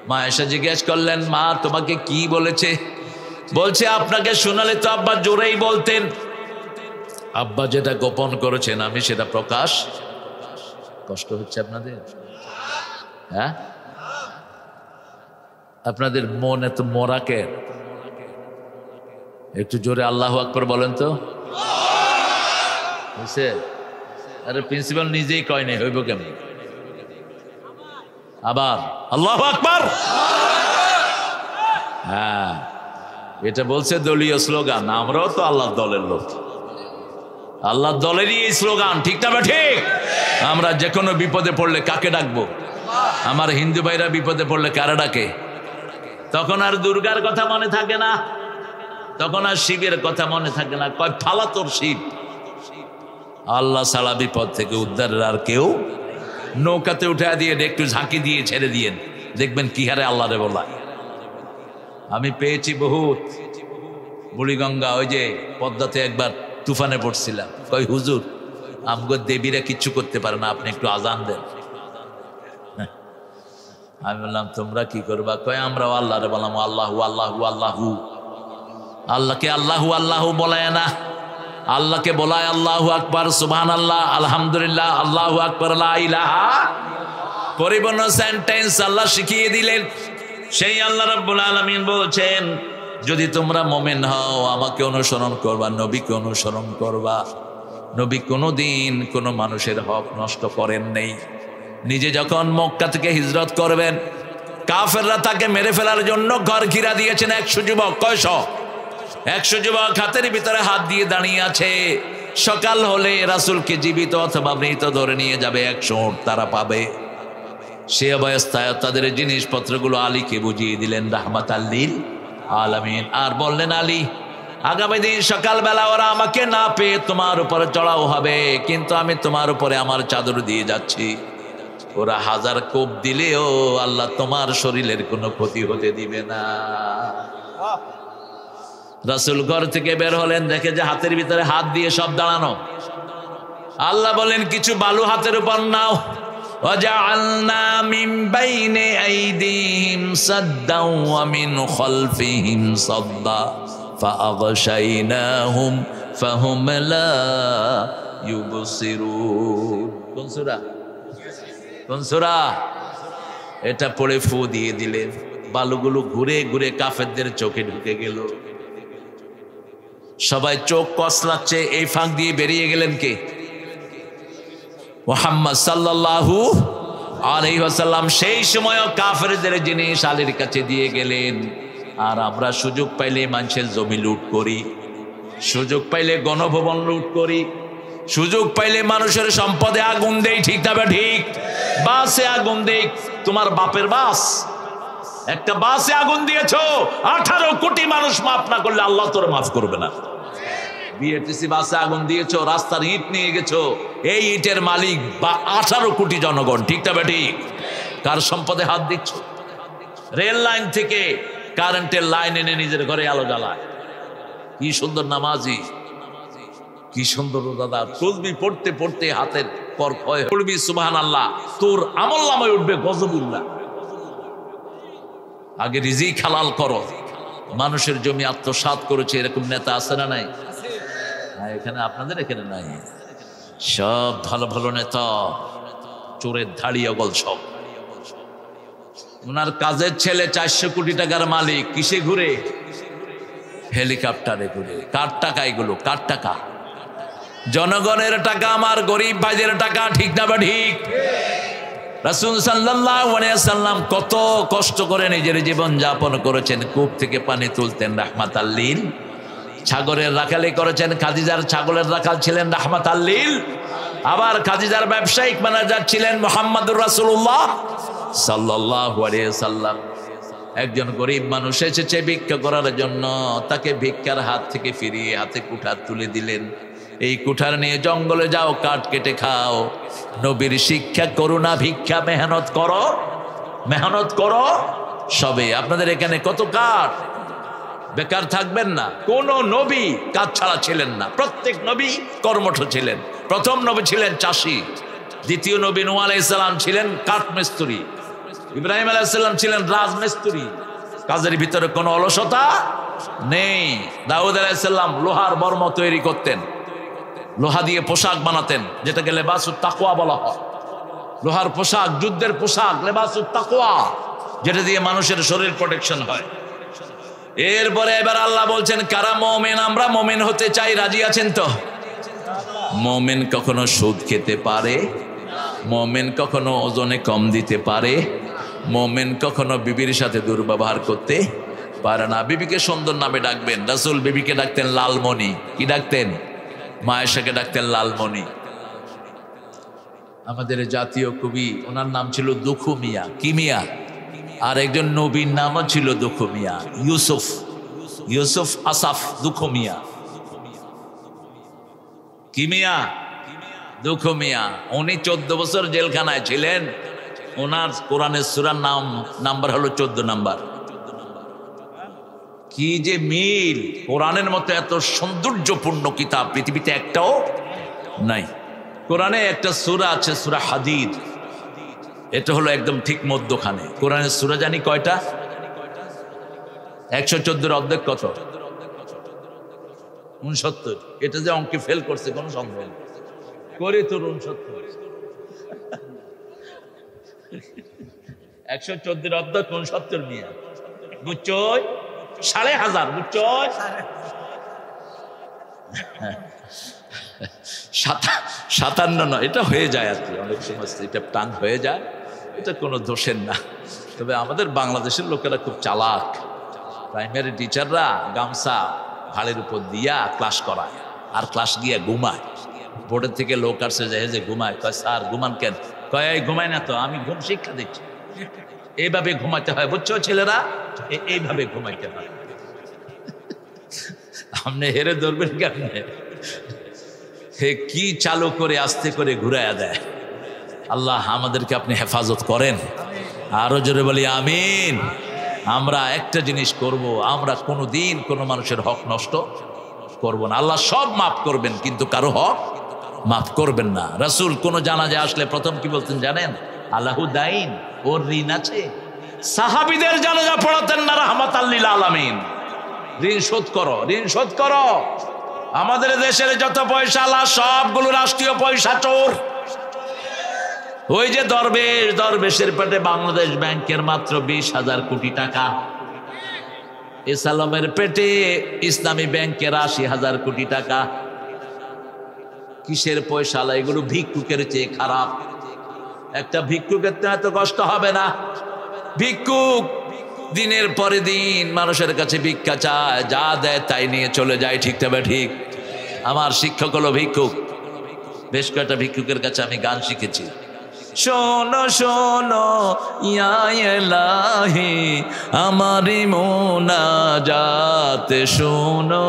মা এসে জিজ্ঞেস করলেন, মা তোমাকে কি বলেছে? বলছে, আপনাকে শোনালে তো আব্বা জোরেই বলতেন, আব্বা যেটা গোপন করেছেন আমি সেটা প্রকাশ। কষ্ট হচ্ছে আপনাদের? হ্যাঁ, আপনাদের মন এত মরাকে, একটু জোরে আল্লাহু আকবার বলেন তো। বুঝছে? আরে প্রিন্সিপাল নিজেই কয় নাই, হইব কেমন? আবার আল্লাহু আকবার। হ্যাঁ, এটা বলছে দলীয় স্লোগান, আমরাও তো আল্লাহর দলের লোক, আল্লাহর দলেরই এই স্লোগান, ঠিক না? ঠিক। আমরা যে কোনো বিপদে পড়লে কাকে ডাকবো? আমার হিন্দু ভাইরা বিপদে পড়লে কারা ডাকে? তখন আর দুর্গার কথা মনে থাকে না, তখন আর শিবের কথা মনে থাকে না, কয় ফালা তোর শিব। আল্লাহ ছাড়া বিপদ থেকে উদ্ধারের আর কেউ। নৌকাতে উঠে দিয়ে একটু ঝাঁকি দিয়ে ছেড়ে দিয়েন, দেখবেন কি হারে আল্লাহরে বলা। আমি পেয়েছি বহুত। বুড়িগঙ্গা ওই যে পদ্মাতে একবার তুফানে পড়ছিলাম, কই হুজুর আমগো দেবীরা কিচ্ছু করতে পারে না, আপনি একটু আজান দেন। আমি বললাম তোমরা কি করবা? কয় আমরাও আল্লাহরে বললাম আল্লাহু আল্লাহু আল্লাহু। আল্লাহকে আল্লাহু আল্লাহু বলায় না, আল্লাহকে বলায় আল্লাহু আকবার, সুবহানাল্লাহ, আলহামদুলিল্লাহ, আল্লাহু আকবার, লা ইলাহা। পরিপূর্ণ সেন্টেন্স আল্লাহ শিখিয়ে দিলেন। সেই আল্লাহ রাব্বুল আলামিন বলছেন যদি তোমরা মুমিন হও আমাকে অনুসরণ করবা, নবীকে অনুসরণ করবা। নবী কোনোদিন কোনো মানুষের হক নষ্ট করেন নেই। নিজে যখন মক্কা থেকে হিজরত করবেন, কাফেররা তাকে মেরে ফেলার জন্য ঘর ঘিরা দিয়েছেন 100 যুবক। কয়শ? 100 যুবক হাতের ভিতরে হাত দিয়ে দাঁড়িয়ে আছে। সকাল হলে রাসূলকে জীবিত অথবা মৃত ধরে নিয়ে যাবে, 100 উট তারা পাবে। সে অবস্থায় তাদের জিনিসপত্রগুলো আলীকে বুঝিয়ে দিলেন রাহমাতাল লিল আলামিন। আর বললেন আলী, আগামী দিন সকালবেলা ওরা আমাকে না পেয়ে তোমার উপরে চড়াও হবে, কিন্তু আমি তোমার উপরে আমার চাদর দিয়ে যাচ্ছি। ওরা 1000 কোপ দিলেও আল্লাহ তোমার শরীরের কোনো ক্ষতি হতে দিবে না। রাসূল ঘর থেকে বের হলেন, দেখে যে হাতের ভিতরে হাত দিয়ে সব দাঁড়ানো। আল্লাহ বলেন কিছু বালু হাতের উপর নাও। وَجَعَلْنَا مِنْ بَيْنِ أَيْدِيهِمْ سَدًّا وَمِنْ خَلْفِهِمْ صَدًّا فَأَغْشَيْنَاهُمْ فَهُمْ لَا يُبْصِرُونَ। কোন সূরা? এটা পড়ে ফু দিয়ে দিলেন, বালুগুলো ঘুরে ঘুরে কাফেরদের চোখে ঢুকে গেল। সবাই চোখ কসলাচ্ছে, এই ফাঁক দিয়ে বেরিয়ে গেলেন কে? মুহাম্মদ সাল্লাল্লাহু আলাইহি ওয়াসাল্লাম। সেই সময়ও কাফেরদের জিনিস আলীর কাছে দিয়ে গেলেন। আর আমরা সুযোগ পাইলে মানুষের জমি লুট করি, সুযোগ পাইলে গণভবন লুট করি, সুযোগ পাইলে মানুষের সম্পদে আগুন দেই। ঠিক তবে ঠিক, বাসে আগুন দেই। তোমার বাপের বাস, একটা বাসে আগুন দিয়েছো, 18 কোটি মানুষ মাফ না করলে আল্লাহ তোর মাফ করবে না। বিএটিসি বাসে আগুন দিয়েছো, রাস্তার ইট নিয়ে গেছো, এই ইটের মালিক বা 18 কোটি জনগণ। ঠিক তবে ঠিক, কার সম্পদে হাত দিচ্ছ? রেল লাইন থেকে কারেন্টের লাইন এনে নিজের ঘরে আলো জ্বালায়। কি সুন্দর নামাজি, কি সুন্দর দাদা, তসবিহ পড়তে পড়তে হাতের পর ক্ষয় পড়বি সুবহানাল্লাহ, তোর আমলনামায় উঠবে গজবুল্লাহ। আগে রিজিক হালাল করো। মানুষের জমি আত্মসাৎ করেছে এরকম নেতা আছে না নাই? এখানে আপনাদের এখানে নাই। সব ভালো ভালো নেতা, চোরের ধাড়ি অগল সব। ওনার কাজের ছেলে 400 কোটি টাকার মালিক, কিসে ঘুরে? হেলিকপ্টারে ঘুরে। কার টাকা এগুলো? কার টাকা? জনগণের টাকা, আমার গরিব ভাইদের টাকা। ঠিক না বা ঠিক? রাসূল সাল্লাল্লাহু আলাইহি ওয়াসাল্লাম কত কষ্ট করে নিজের জীবন যাপন করেছেন। কূপ থেকে পানি তুলতেন রাহমাতাল লিল। ছাগলের রাখালি করেছেন, খাদিজার ছাগলের রাখাল ছিলেন রাহমাতাল লিল। আবার খাদিজার ব্যবসায়িক ম্যানেজার ছিলেন মুহাম্মদুর রাসূলুল্লাহ সাল্লাল্লাহু আলাইহি ওয়াসাল্লাম। একজন গরিব মানুষ এসেছে ভিক্ষা করার জন্য, তাকে ভিক্ষার হাত থেকে ফিরিয়ে হাতে কুঠার তুলে দিলেন। এই কুঠার নিয়ে জঙ্গলে যাও, কাঠ কেটে খাও। নবীর শিক্ষা, করুণা, ভিক্ষা, মেহনত করো, মেহনত করো। সবে আপনাদের এখানে কত কাঠ, বেকার থাকবেন না। কোন নবী কাজ ছাড়া ছিলেন না, প্রত্যেক নবী কর্মঠ ছিলেন। প্রথম নবী ছিলেন চাষী, দ্বিতীয় নবী নূহ আলাইহিস সালাম ছিলেন কাঠমিস্ত্রি, ইব্রাহিম আলাইহিস সালাম ছিলেন রাজমিস্ত্রি। কাজের ভিতরে কোনো অলসতা নেই। দাউদ আলাইহিস সালাম লোহার বর্ম তৈরি করতেন, লোহা দিয়ে পোশাক বানাতেন, যেটাকে লেবাসুত তাকওয়া বলা হয়। লোহার পোশাক, যুদ্ধের পোশাক, লেবাসুত তাকওয়া, যেটা দিয়ে মানুষের শরীর প্রোটেকশন হয়। এরপরে এবার আল্লাহ বলছেন কারা মুমিন? আমরা মুমিন হতে চাই, রাজি আছেন তো? মুমিন কখনো সুদ খেতে পারে? মুমিন কখনো ওজনে কম দিতে পারে? মুমিন কখনো বিবির সাথে দুর্ব্যবহার করতে পারে না। বিবিকে সুন্দর নামে ডাকবেন। রাসূল বিবিকে ডাকতেন লালমণি। কি ডাকতেন? মা আয়েশাকে ডাকতেন লালমণি। আমাদের জাতীয় কবি, ওনার নাম ছিল দুখু মিয়া। কি মিয়া? আর একজন নবীর নামও ছিল দুখু মিয়া, ইউসুফ, ইউসুফ আসাফ দুখু মিয়া। কি মিয়া? দুখু মিয়া। উনি 14 বছর জেলখানায় ছিলেন। ওনার কোরআনের সূরার নাম্বার হলো 14 নাম্বার। কি যে মিল! কোরআনের মতো এত সৌন্দর্যপূর্ণ কিতাব পৃথিবীতে একটাও নাই। কোরআনে একটা সূরা আছে, সূরা হাদীদ, এটা হলো একদম ঠিক মধ্যখানে। কোরআনের সূরা জানি কয়টা? 114 অর্ধেক কত? 69। এটা যে অঙ্কে ফেল করছে কোনো সন্দেহ নেই, করে তোর 69। 114 অর্ধেক 69 নিয়ে বুঝছই 1000 বুঝছই 57 নয়, এটা হয়ে যায় আর কি, অনেক সময় এটা টান হয়ে যায়, এটা কোনো দোষের না। তবে আমাদের বাংলাদেশের লোকেরা খুব চালাক। প্রাইমারি টিচাররা গামছা ঘাড়ের উপর দিয়া ক্লাস করায়, আর ক্লাস গিয়া ঘুমায়। বোর্ডের থেকে লোক আসছে যে ঘুমায়, কয় স্যার ঘুমান কেন? কয় এই ঘুমায় না তো, আমি ঘুম শিক্ষা দিচ্ছি। এইভাবে ঘুমাইতে হয় বুঝছো ছেলেরা, এইভাবে ঘুমাইতে হয়। আপনি হেরে ধরবেন কেমনে? হে কি চালু করে আস্তে করে ঘুরাইয়া দেয়। আল্লাহ আমাদেরকে আপনি হেফাজত করেন, আরো জোরে বলি আমিন। আমরা একটা জিনিস করব, আমরা কোনো দিন কোনো মানুষের হক নষ্ট করব না। আল্লাহ সব মাফ করবেন, কিন্তু কারো হক মাফ করবেন না। রাসূল কোন জানাজা আসলে প্রথম কি বলতেন জানেন? আল্লাহু দাইন, ওর ঋণ আছে। সাহাবীদের জানাজা পড়াতেন না রাহমাতাল লিল আলামিন, ঋণ শোধ করো, ঋণ শোধ করো। আমাদের দেশের যত পয়সা আল্লাহ সবগুলো রাষ্ট্রীয় পয়সা চোর। ওই যে দরবেশের পেটে বাংলাদেশ ব্যাংকের মাত্র 20,000 কোটি টাকা, ইসলামের পেটে ইসলামী ব্যাংকের 80,000 কোটি টাকা। কিসের পয়সা? এগুলো ভিক্ষুকের চেয়ে খারাপ। একটা ভিক্ষুকের তো এত কষ্ট হবে না। ভিক্ষুক দিনের পরে দিন মানুষের কাছে ভিক্ষা চায়, যা দেয় তাই নিয়ে চলে যায়। ঠিক তবে ঠিক। আমার শিক্ষক হলো ভিক্ষুক, বেশ কয়েকটা ভিক্ষুকের কাছে আমি গান শিখেছি। শোনো শোনো ইয়া ইলাহি আমারি মুনাজাত, শোনো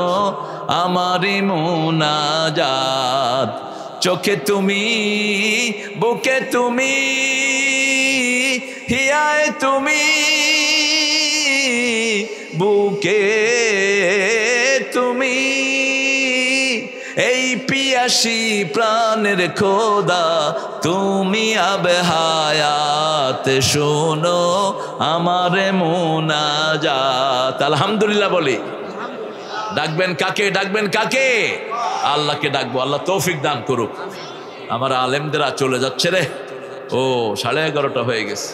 আমারি মুনাজাত। চোখে তুমি, বুকে তুমি, হিয়ায় তুমি, বুকে তুমি, এই পিয়াসী প্রাণের খোদা তুমি আবে হায়াত, শোনো আমার মুনাজাত। আলহামদুলিল্লাহ বলি। ডাকবেন কাকে? ডাকবেন কাকে? আল্লাহকে ডাকবো। আল্লাহ তৌফিক দান করুক। আমার আলেমদেরা চলে যাচ্ছে রে। ও 11:30 হয়ে গেছে।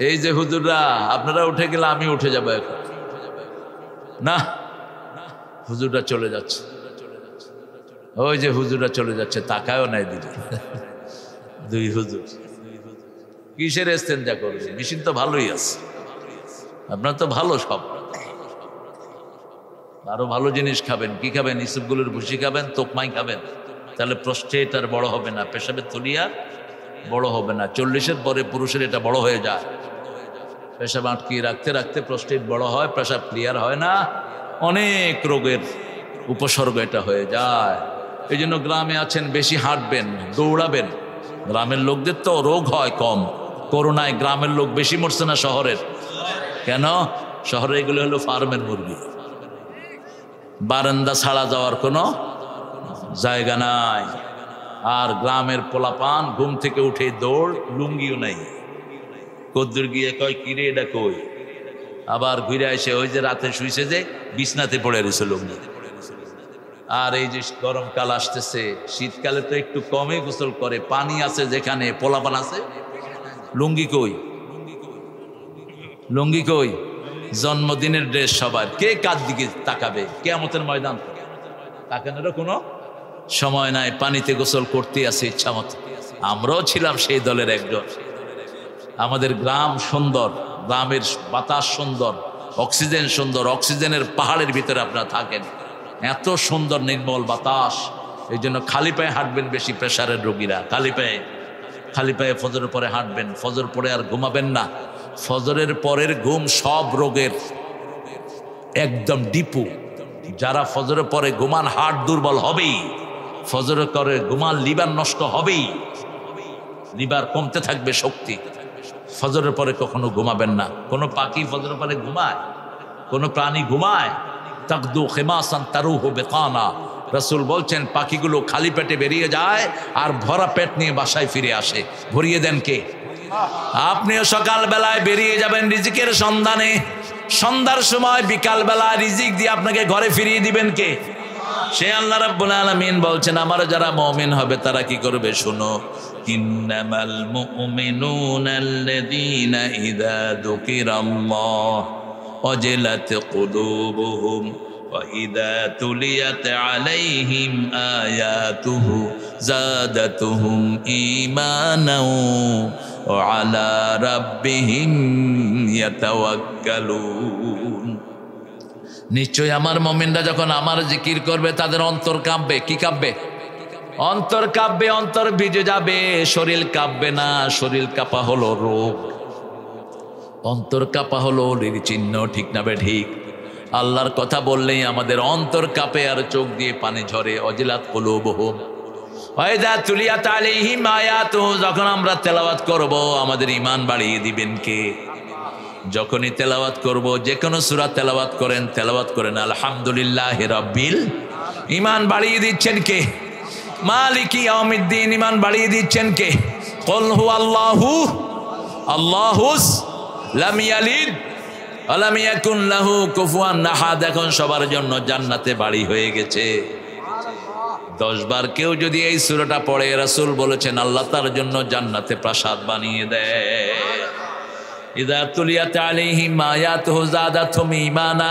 এই যে হুজুররা, আপনারা উঠে গেলে আমি উঠে যাবো এখন। না, হুজুররা চলে যাচ্ছে। ওই যে হুজুররা চলে যাচ্ছে, তাকায়ও নাই দিদি। 2 হুজুর কিসের ইস্তেঞ্জা করবে? মেশিন তো ভালোই আছে, আপনার তো ভালো সব। আরো ভালো জিনিস খাবেন। কি খাবেন? ইসুপগুলোর ভুসি খাবেন, তোকমাই খাবেন, তাহলে প্রস্টেট আর বড় হবে না, পেশাবের থলিয়া বড় হবে না। 40-এর পরে পুরুষের এটা বড় হয়ে যায়। পেশাব আটকিয়ে রাখতে রাখতে প্রস্টেট বড় হয়, পেশাব ক্লিয়ার হয় না, অনেক রোগের উপসর্গ এটা হয়ে যায়। এই জন্য গ্রামে আছেন, বেশি হাঁটবেন, দৌড়াবেন। গ্রামের লোকদের তো রোগ হয় কম। করোনায় গ্রামের লোক বেশি মরছে না শহরের? কেন? শহরে এগুলো হলো ফার্মের মুরগি, বারান্দা ছাড়া যাওয়ার কোনো জায়গা নাই। আর গ্রামের পোলাপান ঘুম থেকে উঠে দৌড়, লুঙ্গিও নাই। কদ্দুর গিয়ে কয় কিরে এটা কই, আবার ঘুরে এসে ওই যে রাতে শুইছে যে বিছনাতে পড়ে রয়েছে লুঙ্গি। আর এই যে গরমকাল আসতেছে, শীতকালে তো একটু কমই গোসল করে, পানি আছে যেখানে, পোলাপান আছে, লুঙ্গি কই? লুঙ্গি কই? জন্মদিনের ড্রেস সবার, কে কার দিকে তাকাবে? কিয়ামতের ময়দান, তাকানোরও কোনো সময় নাই। পানিতে গোসল করতে আছে ইচ্ছা মতো। আমরাও ছিলাম সেই দলের একজন। আমাদের গ্রাম সুন্দর, গ্রামের বাতাস সুন্দর, অক্সিজেন সুন্দর। অক্সিজেনের পাহাড়ের ভিতরে আপনারা থাকেন, এত সুন্দর নির্মল বাতাস। এই জন্য খালি পায়ে হাঁটবেন বেশি, প্রেশারের রোগীরা খালি পায়ে ফজরের পরে হাঁটবেন। ফজর পরে আর ঘুমাবেন না। ফজরের পরের ঘুম সব রোগের একদম ডিপু। যারা ফজরের পরে ঘুমান, হার্ট দুর্বল হবেই। ফজরের পরে ঘুমান, লিভার নষ্ট হবেই, লিভার কমতে থাকবে শক্তি। ফজরের পরে কখনো ঘুমাবেন না। কোনো পাখি ফজরের পরে ঘুমায়? কোনো প্রাণী ঘুমায়? তাকদু খিমাসান তারুহু বিতানা, রাসূল বলছেন পাখিগুলো খালি পেটে বেরিয়ে যায় আর ভরা পেট নিয়ে বাসায় ফিরে আসে। ভরিয়ে দেন কে? আপনিও সকাল বেলায় বেরিয়ে যাবেন রিজিকের সন্ধানে, সন্ধ্যার সময় বিকাল বেলায় রিজিক দিয়ে আপনাকে ঘরে ফিরিয়ে দিবেন কে? সে আল্লাহ রাব্বুল আলামিন বলছেন আমার যারা মুমিন হবে তারা কি করবে শোনো, ইন্নামাল মুমিনুনা আল্লাযীনা ইযা যুকিরাল্লাহ ওয়াজিলাত কুলুবুহুম ওয়া ইযা তুলিয়াত আলাইহিম আয়াতুহু যাদাতুহুম ঈমানাও ওয়া আলা রাব্বিহিম ইয়াতাওয়াক্কালুন। নিশ্চয় আমার মুমিনরা যখন আমার জিকির করবে তাদের অন্তর কাঁপবে। কি কাঁপবে? অন্তর কাঁপবে, অন্তর ভিজে যাবে, শরীর কাঁপবে না। শরীর কাঁপা হলো রোগ, অন্তর কাঁপা হলো চিহ্ন। ঠিক না বে ঠিক? আল্লাহর কথা বললেই আমাদের অন্তর কাঁপে আর চোখ দিয়ে পানি ঝরে। অজিলাত কুলুবুহুম ওয়া ইযা তুলিয়াত আলাইহিম আয়াতুহু, যখন আমরা তেলাওয়াত করব আমাদের ঈমান বাড়িয়ে দিবেন কে? যখনই তেলাওয়াত করব, যে কোনো সূরা তেলাওয়াত করেন আলহামদুলিল্লাহি রাব্বিল, ঈমান বাড়িয়ে দিচ্ছেন কে? মালিকি ইয়াউমিদ্দিন, ঈমান বাড়িয়ে দিচ্ছেন কে? কুল হুয়াল্লাহু আল্লাহুস লাম ইয়ালিদ ওয়া লাম ইয়াকুন লাহু কুফুয়ান আহাদ। এখন সবার জন্য জান্নাতে বাড়ি হয়ে গেছে। 10 বার কেউ যদি এই সূরাটা পড়ে, রাসূল বলেছেন আল্লাহ তার জন্য জান্নাতে প্রাসাদ বানিয়ে দেয়। ইযা তুলিয়াত আলাইহিম আয়াতুহু যাদাতুহুম ঈমানা,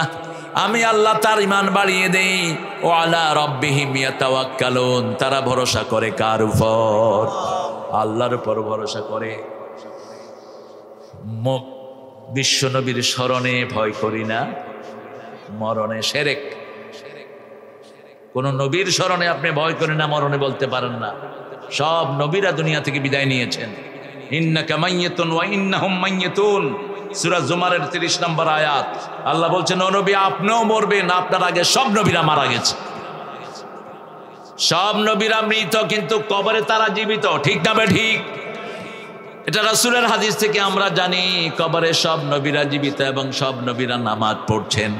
আমি আল্লাহ তার ঈমান বাড়িয়ে দেই। ওয়া আলা রাব্বিহিম ইয়াতাওয়াক্কালুন, তারা ভরসা করে কার উপর? আল্লাহর উপর ভরসা করে। বিশ্ব নবীর স্মরণে ভয় করি না, মরণে শিরক। কোন নবীর স্মরণে আপনি ভয় করেন না, মরণে বলতে পারেন না। সব নবীরা দুনিয়া থেকে বিদায় নিয়েছেন। ইন্নাকা মাইয়াতুন ওয়া ইন্নাহুম মাইয়াতুন, সূরা জুমারের 30 নম্বর আয়াত। আল্লাহ বলছেন ও নবী আপনিও মরবেন, আপনার আগে সব নবীরা মারা গেছে। সব নবীরা মৃত, কিন্তু কবরে তারা জীবিত। ঠিক না বে ঠিক? এটা রাসূলের হাদিস থেকে আমরা জানি কবরে সব নবীরা জীবিত এবং সব নবীরা নামাজ পড়ছেন।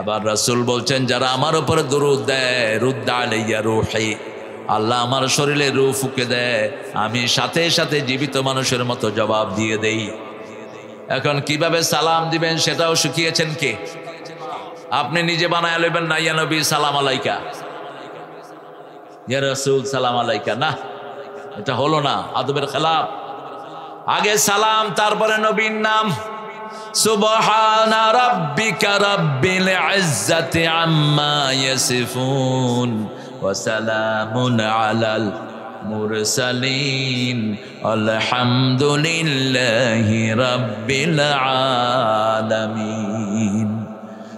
আবার রাসূল বলছেন যারা আমার উপরে দরুদ দেয়, রুদ্দা আলাইয়া রূহি, আল্লাহ আমার শরীরে রূহ ফুঁকে দেয়, আমি সাথে সাথে জীবিত মানুষের মতো জবাব দিয়ে দেই। এখন কিভাবে সালাম দিবেন সেটাও শিখিয়েছেন কে? আপনি নিজে বানায় লইবেন না, ইয়া নবী সালাম আলাইকা, ইয়া রাসূল সালাম আলাইকা, না, এটা হলো না, আদবের খেলাফ। আগে সালাম, তারপরে নবীর নাম। সুবহানা রাব্বিকা রাব্বিল ইজ্জাতি আম্মা ইয়াসিফুন ওয়া সালামুন আলাল মুরসালিন আলহামদুলিল্লাহি রাব্বিল আলামিন।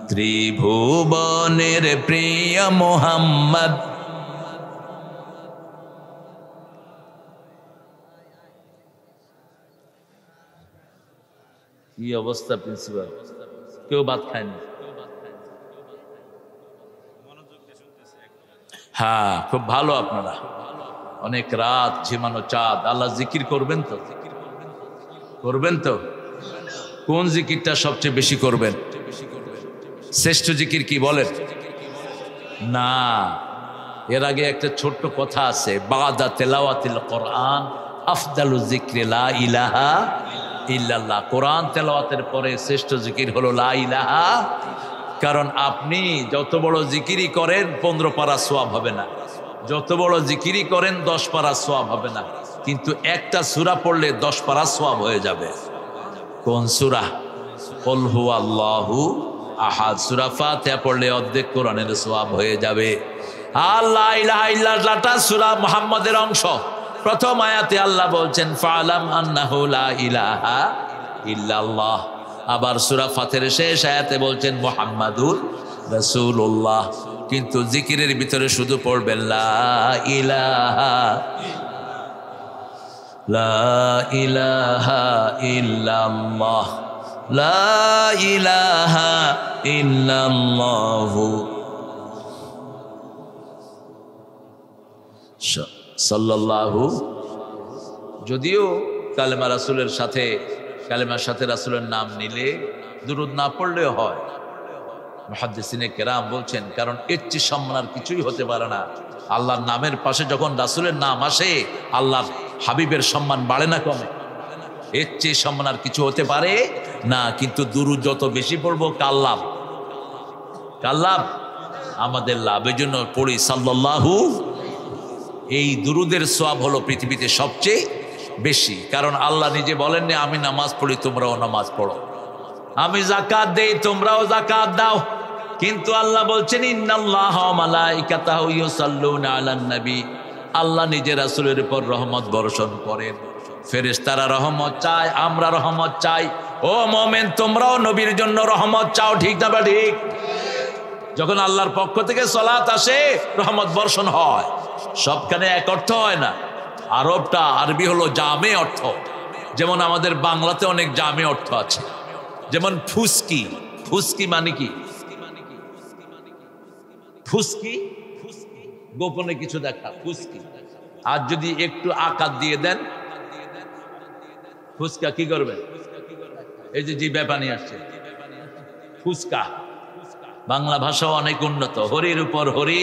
ত্রিভুবনের প্রিয় মুহাম্মদ, কি অবস্থা প্রিন্সিপাল? কেউ ভাত খায়নি? হ্যাঁ, খুব ভালো, আপনারা অনেক রাত ঝিমানো চাঁদ। আল্লাহ জিকির করবেন তো? করবেন তো? কোন জিকিরটা সবচেয়ে বেশি করবেন? শ্রেষ্ঠ জিকির কি বলেন? না, এর আগে একটা ছোট্ট কথা আছে, বাদা তেলাওয়াতিল কোরআন আফদালু যিকরি লা ইলাহা ইল্লাল্লাহ। কোরআন তেলাওয়াতের পরে শ্রেষ্ঠ জিকির হলো লা ইলাহা। কারণ আপনি যত বড় জিকিরই করেন 15 পারা সওয়াব হবে না, যত বড় জিকিরই করেন 10 পারা সওয়াব হবে না, কিন্তু একটা সূরা পড়লে 10 পারা সওয়াব হয়ে যাবে। কোন সূরা? কুল হুয়াল্লাহু আহাদ। সূরা ফাতিহা পড়লে অর্ধেক কোরআনের সওয়াব হয়ে যাবে। আর লা ইলাহা ইল্লাল্লাহটা সূরা মুহাম্মাদের অংশ। প্রথম আয়াতে আল্লাহ বলছেন ফালাম আন্নাহু লা ইলাহা ইল্লাল্লাহ। আবার সূরা ফাতিহার শেষ আয়াতে বলছেন মুহাম্মাদুর রাসূলুল্লাহ। কিন্তু জিকিরের ভিতরে শুধু পড়বেন লা ইলাহা ইল্লাল্লাহ, লা ইলাহা ইল্লাল্লাহু সাল্লাল্লাহু। যদিও কালেমা রাসূলের সাথে, কালেমার সাথে রাসূলের নাম নিলে দুরূদ না পড়লেও হয়, মুহাদ্দিসিনে কেরাম বলছেন, কারণ এর চেয়ে সম্মান আর কিছুই হতে পারে না। আল্লাহর নামের পাশে যখন রাসূলের নাম আসে, আল্লাহর হাবিবের সম্মান বাড়ে না কমে? এর চেয়ে সম্মান আর কিছু হতে পারে না। কিন্তু দুরূদ যত বেশি পড়বো কার লাভ? কার লাভ? আমাদের লাভ। এই জন্য পড়ি সাল্লাল্লাহু। এই দুরূদের সওয়াব হলো পৃথিবীতে সবচেয়ে বেশি। কারণ আল্লাহ নিজে বলেননি আমি নামাজ পড়ি তোমরাও নামাজ পড়ো, আমি যাকাত দেই তোমরাও যাকাত দাও। কিন্তু আল্লাহ বলছেন ইন্নাল্লাহা ওয়া মালাইকাতাহু ইউসাল্লুনা আলান নবী, আল্লাহ নিজে রাসূলের উপর রহমত বর্ষণ করেন। ফেরেশতারা রহমত চায়, আমরা রহমত চাই। ও মুমিন, তোমরাও নবীর জন্য রহমত চাও, ঠিক না? বা ঠিক? যখন আল্লাহর পক্ষ থেকে সালাত আসে, রহমত বর্ষণ হয়। সবখানে এক অর্থ হয় না। আরবটা, আরবি হলো জামে অর্থ। যেমন আমাদের বাংলাতে অনেক জামে অর্থ আছে। যেমন ফুসকি, ফুসকি মানে কি? ফুসকি গোপনে কিছু দেখা, ফুসকি। আর যদি একটু আকার দিয়ে দেন, ফুসকা কি করবেন? এই যে জিভে পানি আসছে, ফুসকা। বাংলা ভাষাও অনেক উন্নত। হরির উপর হরি,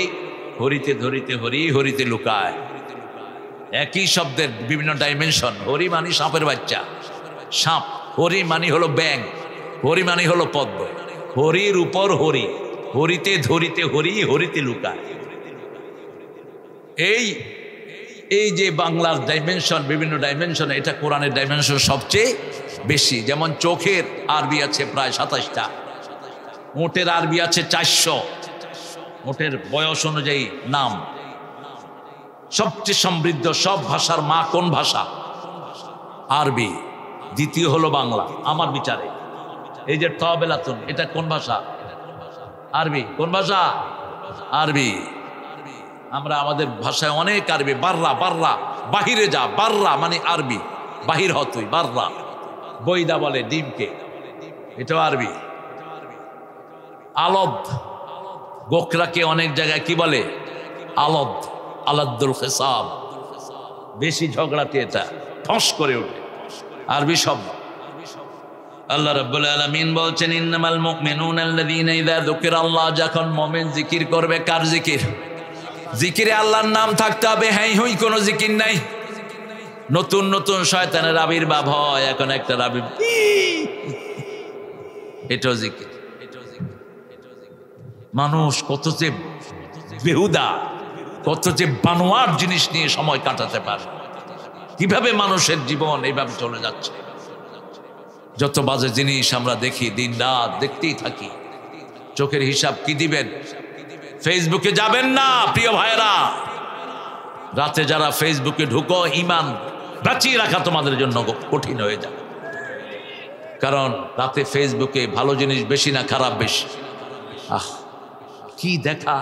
হরিতে ধরিতে হরি, হরিতে লুকায়। একই শব্দের বিভিন্ন ডাইমেনশন। হরি মানে সাপের বাচ্চা, সাপ। হরি মানে হলো ব্যাং, হরি মানে হলো পদ্ম। হরির উপর হরি, হরিতে ধরিতে হরি, হরিতে লুকায়। এই যে বাংলার ডাইমেনশন, বিভিন্ন ডাইমেনশন, এটা কোরআনের ডাইমেনশন সবচেয়ে বেশি। যেমন চোখের আরবি আছে প্রায় 27টা, ওটের আরবি আছে 400, ওটের বয়স অনুযায়ী নাম। সবচেয়ে সমৃদ্ধ সব ভাষার মা কোন ভাষা? আরবি। দ্বিতীয় হলো বাংলা আমার বিচারে। এই যে তবেলাতুন, এটা কোন ভাষা? আরবি। কোন ভাষা? আরবি। আমরা আমাদের ভাষায় অনেক আরবি। বাররা, বাররা, বাহিরে যা, বাররা মানে আরবি, বাহির হতই, বাররা। বৈদা বলে ডিমকে, এটাও আরবি। আলদ, গোখরাকে অনেক জায়গায় কি বলে? আলদ, আলাদ্দুল হিসাব, বেশি ঝগড়াতে এটা ফস করে ওঠে, আরবি শব্দ। আল্লাহ রাব্বুল আলামিন বলছেন ইন্নামাল মুমিনুনা আল্লাযীনা ইযা যুকিরাল্লাহ, যখন মুমিন জিকির করবে। কার জিকির? জিকিরে আল্লাহর নাম থাকতে হবে। হ্যাঁ হুই কোনো জিকির নাই। নতুন নতুন শয়তানের আবির্ভাব হয়। এখন একটা আবির, এটাও জিকির। মানুষ কত যে বেহুদা, কত যে বানোয়ার জিনিস নিয়ে সময় কাটাতে পারে। কিভাবে মানুষের জীবন এইভাবে চলে যাচ্ছে। যত বাজে জিনিস আমরা দেখি, দিন রাত দেখতেই থাকি। চোখের হিসাব কি দিবেন? ফেসবুকে যাবেন না প্রিয় ভাইরা। রাতে যারা ফেসবুকে ঢুকো, ইমান বাঁচিয়ে রাখা তোমাদের জন্য কঠিন হয়ে যায়। কারণ রাতে ফেসবুকে ভালো জিনিস বেশি না খারাপ বেশি? কি দেখা!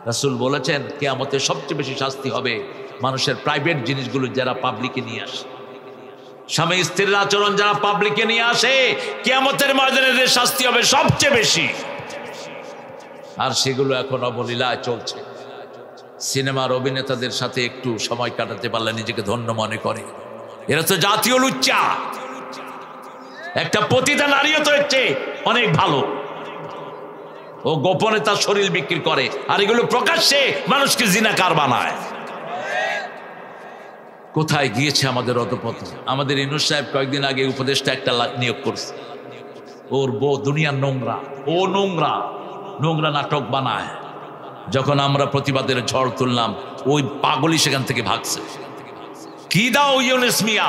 রাসূল বলেছেন কিয়ামতে সবচেয়ে বেশি শাস্তি হবে মানুষের প্রাইভেট জিনিসগুলো যারা পাবলিকে নিয়ে আসে। স্বামী স্ত্রীর আচরণ যারা পাবলিকে নিয়ে আসে, কিয়ামতের ময়দানে শাস্তি হবে সবচেয়ে বেশি। আর সেগুলো এখন অবলীলায় চলছে। সিনেমার অভিনেতাদের সাথে একটু সময় কাটাতে পারলে নিজেকে ধন্য মনে করে। এরা তো জাতীয় লুচ্চা। একটা পতিতা নারীও তো হচ্ছে অনেক ভালো। ও গোপনে তার শরীর বিক্রি করে, আর এগুলো প্রকাশ্যে মানুষকে জিনাকার বানায়। কোথায় গিয়েছে আমাদের অধপতন! আমাদের ইউনূস সাহেব কয়েকদিন আগে উপদেষ্টা একটা নিয়োগ করছে। ওর বউ দুনিয়ার নোংরা, ও নোংরা নোংরা নাটক বানায়। যখন আমরা প্রতিবাদের ঝড় তুললাম, ওই পাগলই সেখান থেকে ভাগছে। কি দাও ইউনূস মিয়া!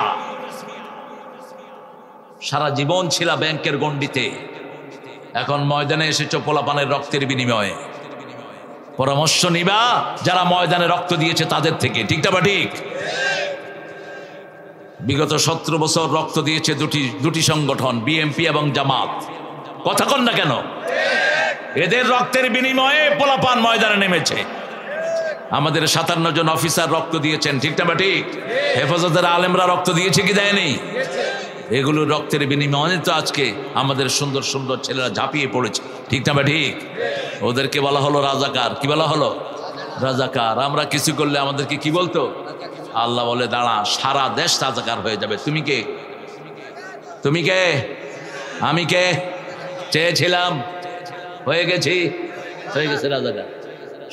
সারা জীবন ছিল ব্যাংকের গণ্ডিতে, এখন ময়দানে এসেছ পোলাপানের রক্তের বিনিময়ে। পরামর্শ নিবা যারা ময়দানে রক্ত দিয়েছে তাদের থেকে, ঠিক না? বা ঠিক? বিগত 17 বছর রক্ত দিয়েছে দুটি সংগঠন, বিএনপি এবং জামাত। কথা কন না কেন? এদের রক্তের বিনিময়ে পোলাপান ময়দানে নেমেছে। আমাদের 57 জন অফিসার রক্ত দিয়েছেন, ঠিক না? বা ঠিক? হেফাজতের আলেমরা রক্ত দিয়েছে কি দেয়নি? এগুলো রক্তের বিনিময়ে তো আজকে আমাদের সুন্দর সুন্দর ছেলেরা ঝাঁপিয়ে পড়েছে, ঠিক না? বা ঠিক? ওদেরকে বলা হলো রাজাকার। কি বলা হলো? রাজাকার। আমরা কিছু করলে আমাদেরকে কি বলতো? আল্লাহ বলে দাঁড়া, সারা দেশ রাজাকার হয়ে যাবে। তুমি কে? তুমি কে? আমি কে? চেয়েছিলাম হয়ে গেছি, হয়ে গেছে রাজাকার।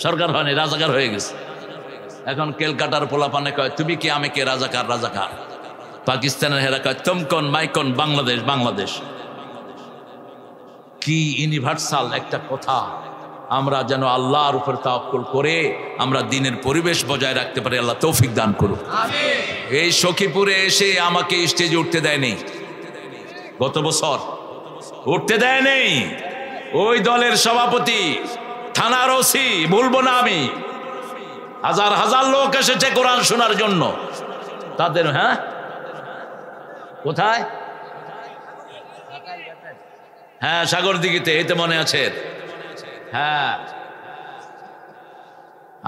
সরকার হয়নি, রাজাকার হয়ে গেছে। এখন কেলকাটার পোলাপানে কয় তুমি কি আমি কে, রাজাকার রাজাকার। পাকিস্তানের হেরা কয় তুমকন মাইকন, বাংলাদেশ বাংলাদেশ। কি ইউনিভার্সাল একটা কথা। আমরা যেন আল্লাহর উপর তাওয়াক্কুল করে আমরা দিনের পরিবেশ বজায় রাখতে পারি। আল্লাহ তৌফিক দান করুন। এই সখীপুরে এসে আমাকে স্টেজে উঠতে দেয়নি, গত বছর উঠতে দেয়নি। ওই দলের সভাপতি, থানার ওসি, বলবো না আমি, হাজার হাজার লোক এসেছে কোরআন শোনার জন্য। তাদের কোথায়? হ্যাঁ, সাগর দিঘিতে, এই তো মনে আছে। হ্যাঁ,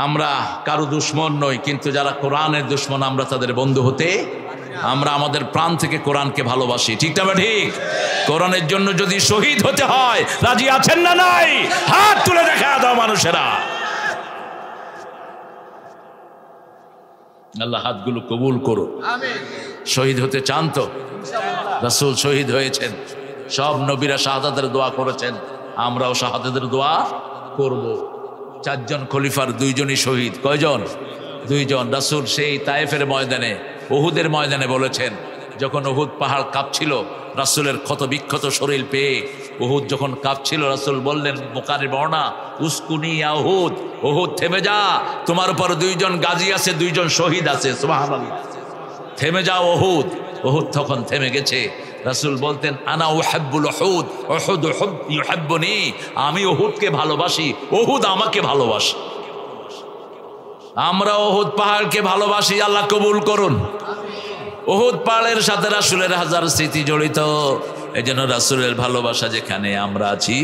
আমরা কারো দুশ্মন নই, কিন্তু যারা কোরআনের দুশ্মন আমরা তাদের বন্ধু হতে, আমরা আমাদের প্রাণ থেকে কোরআনকে ভালোবাসি। ঠিক না ঠিক? কোরআনের জন্য যদি শহীদ হতে হয় রাজি আছেন না নাই? হাত তুলে দেখা দাও মানুষেরা। আল্লাহ হাতগুলো কবুল করুন। শহীদ হতে চান তো? রাসূল শহীদ হয়েছেন, সব নবীরা শাহাদাতের দোয়া করেছেন, আমরাও শাহাদাতের দোয়া করব। 4 জন খলিফার 2 জনই শহীদ। কয়জন? 2 জন। রাসূল সেই তায়েফের ময়দানে, উহুদের ময়দানে বলেছেন, যখন উহুদ পাহাড় কাঁপছিল, রাসূলের ক্ষত বিক্ষত শরীর পেয়ে উহুদ যখন কাঁপছিল, রাসূল বললেন, বুখারীর বর্ণনা, উসকুনি ইয়া উহুদ, উহুদ থেমে যা, তোমার উপর 2 জন গাজী আছে, 2 জন শহীদ আছে, সুবহানাল্লাহ, থেমে যাও উহুদ। উহুদ তখন থেমে গেছে। রাসূল বলতেন, আনা উহিব্বুল উহুদ, উহুদ ইউহিব্বুনি, আমি উহুদকে ভালোবাসি, উহুদ আমাকে ভালোবাসে। আমরা উহুদ পাহাড়কে ভালোবাসি। আল্লাহ কবুল করুন। উহুদ পাহাড়ের সাথে রাসূলের হাজার স্মৃতি জড়িত। এজন্য রাসূলের ভালোবাসা যেখানে আমরা আছি,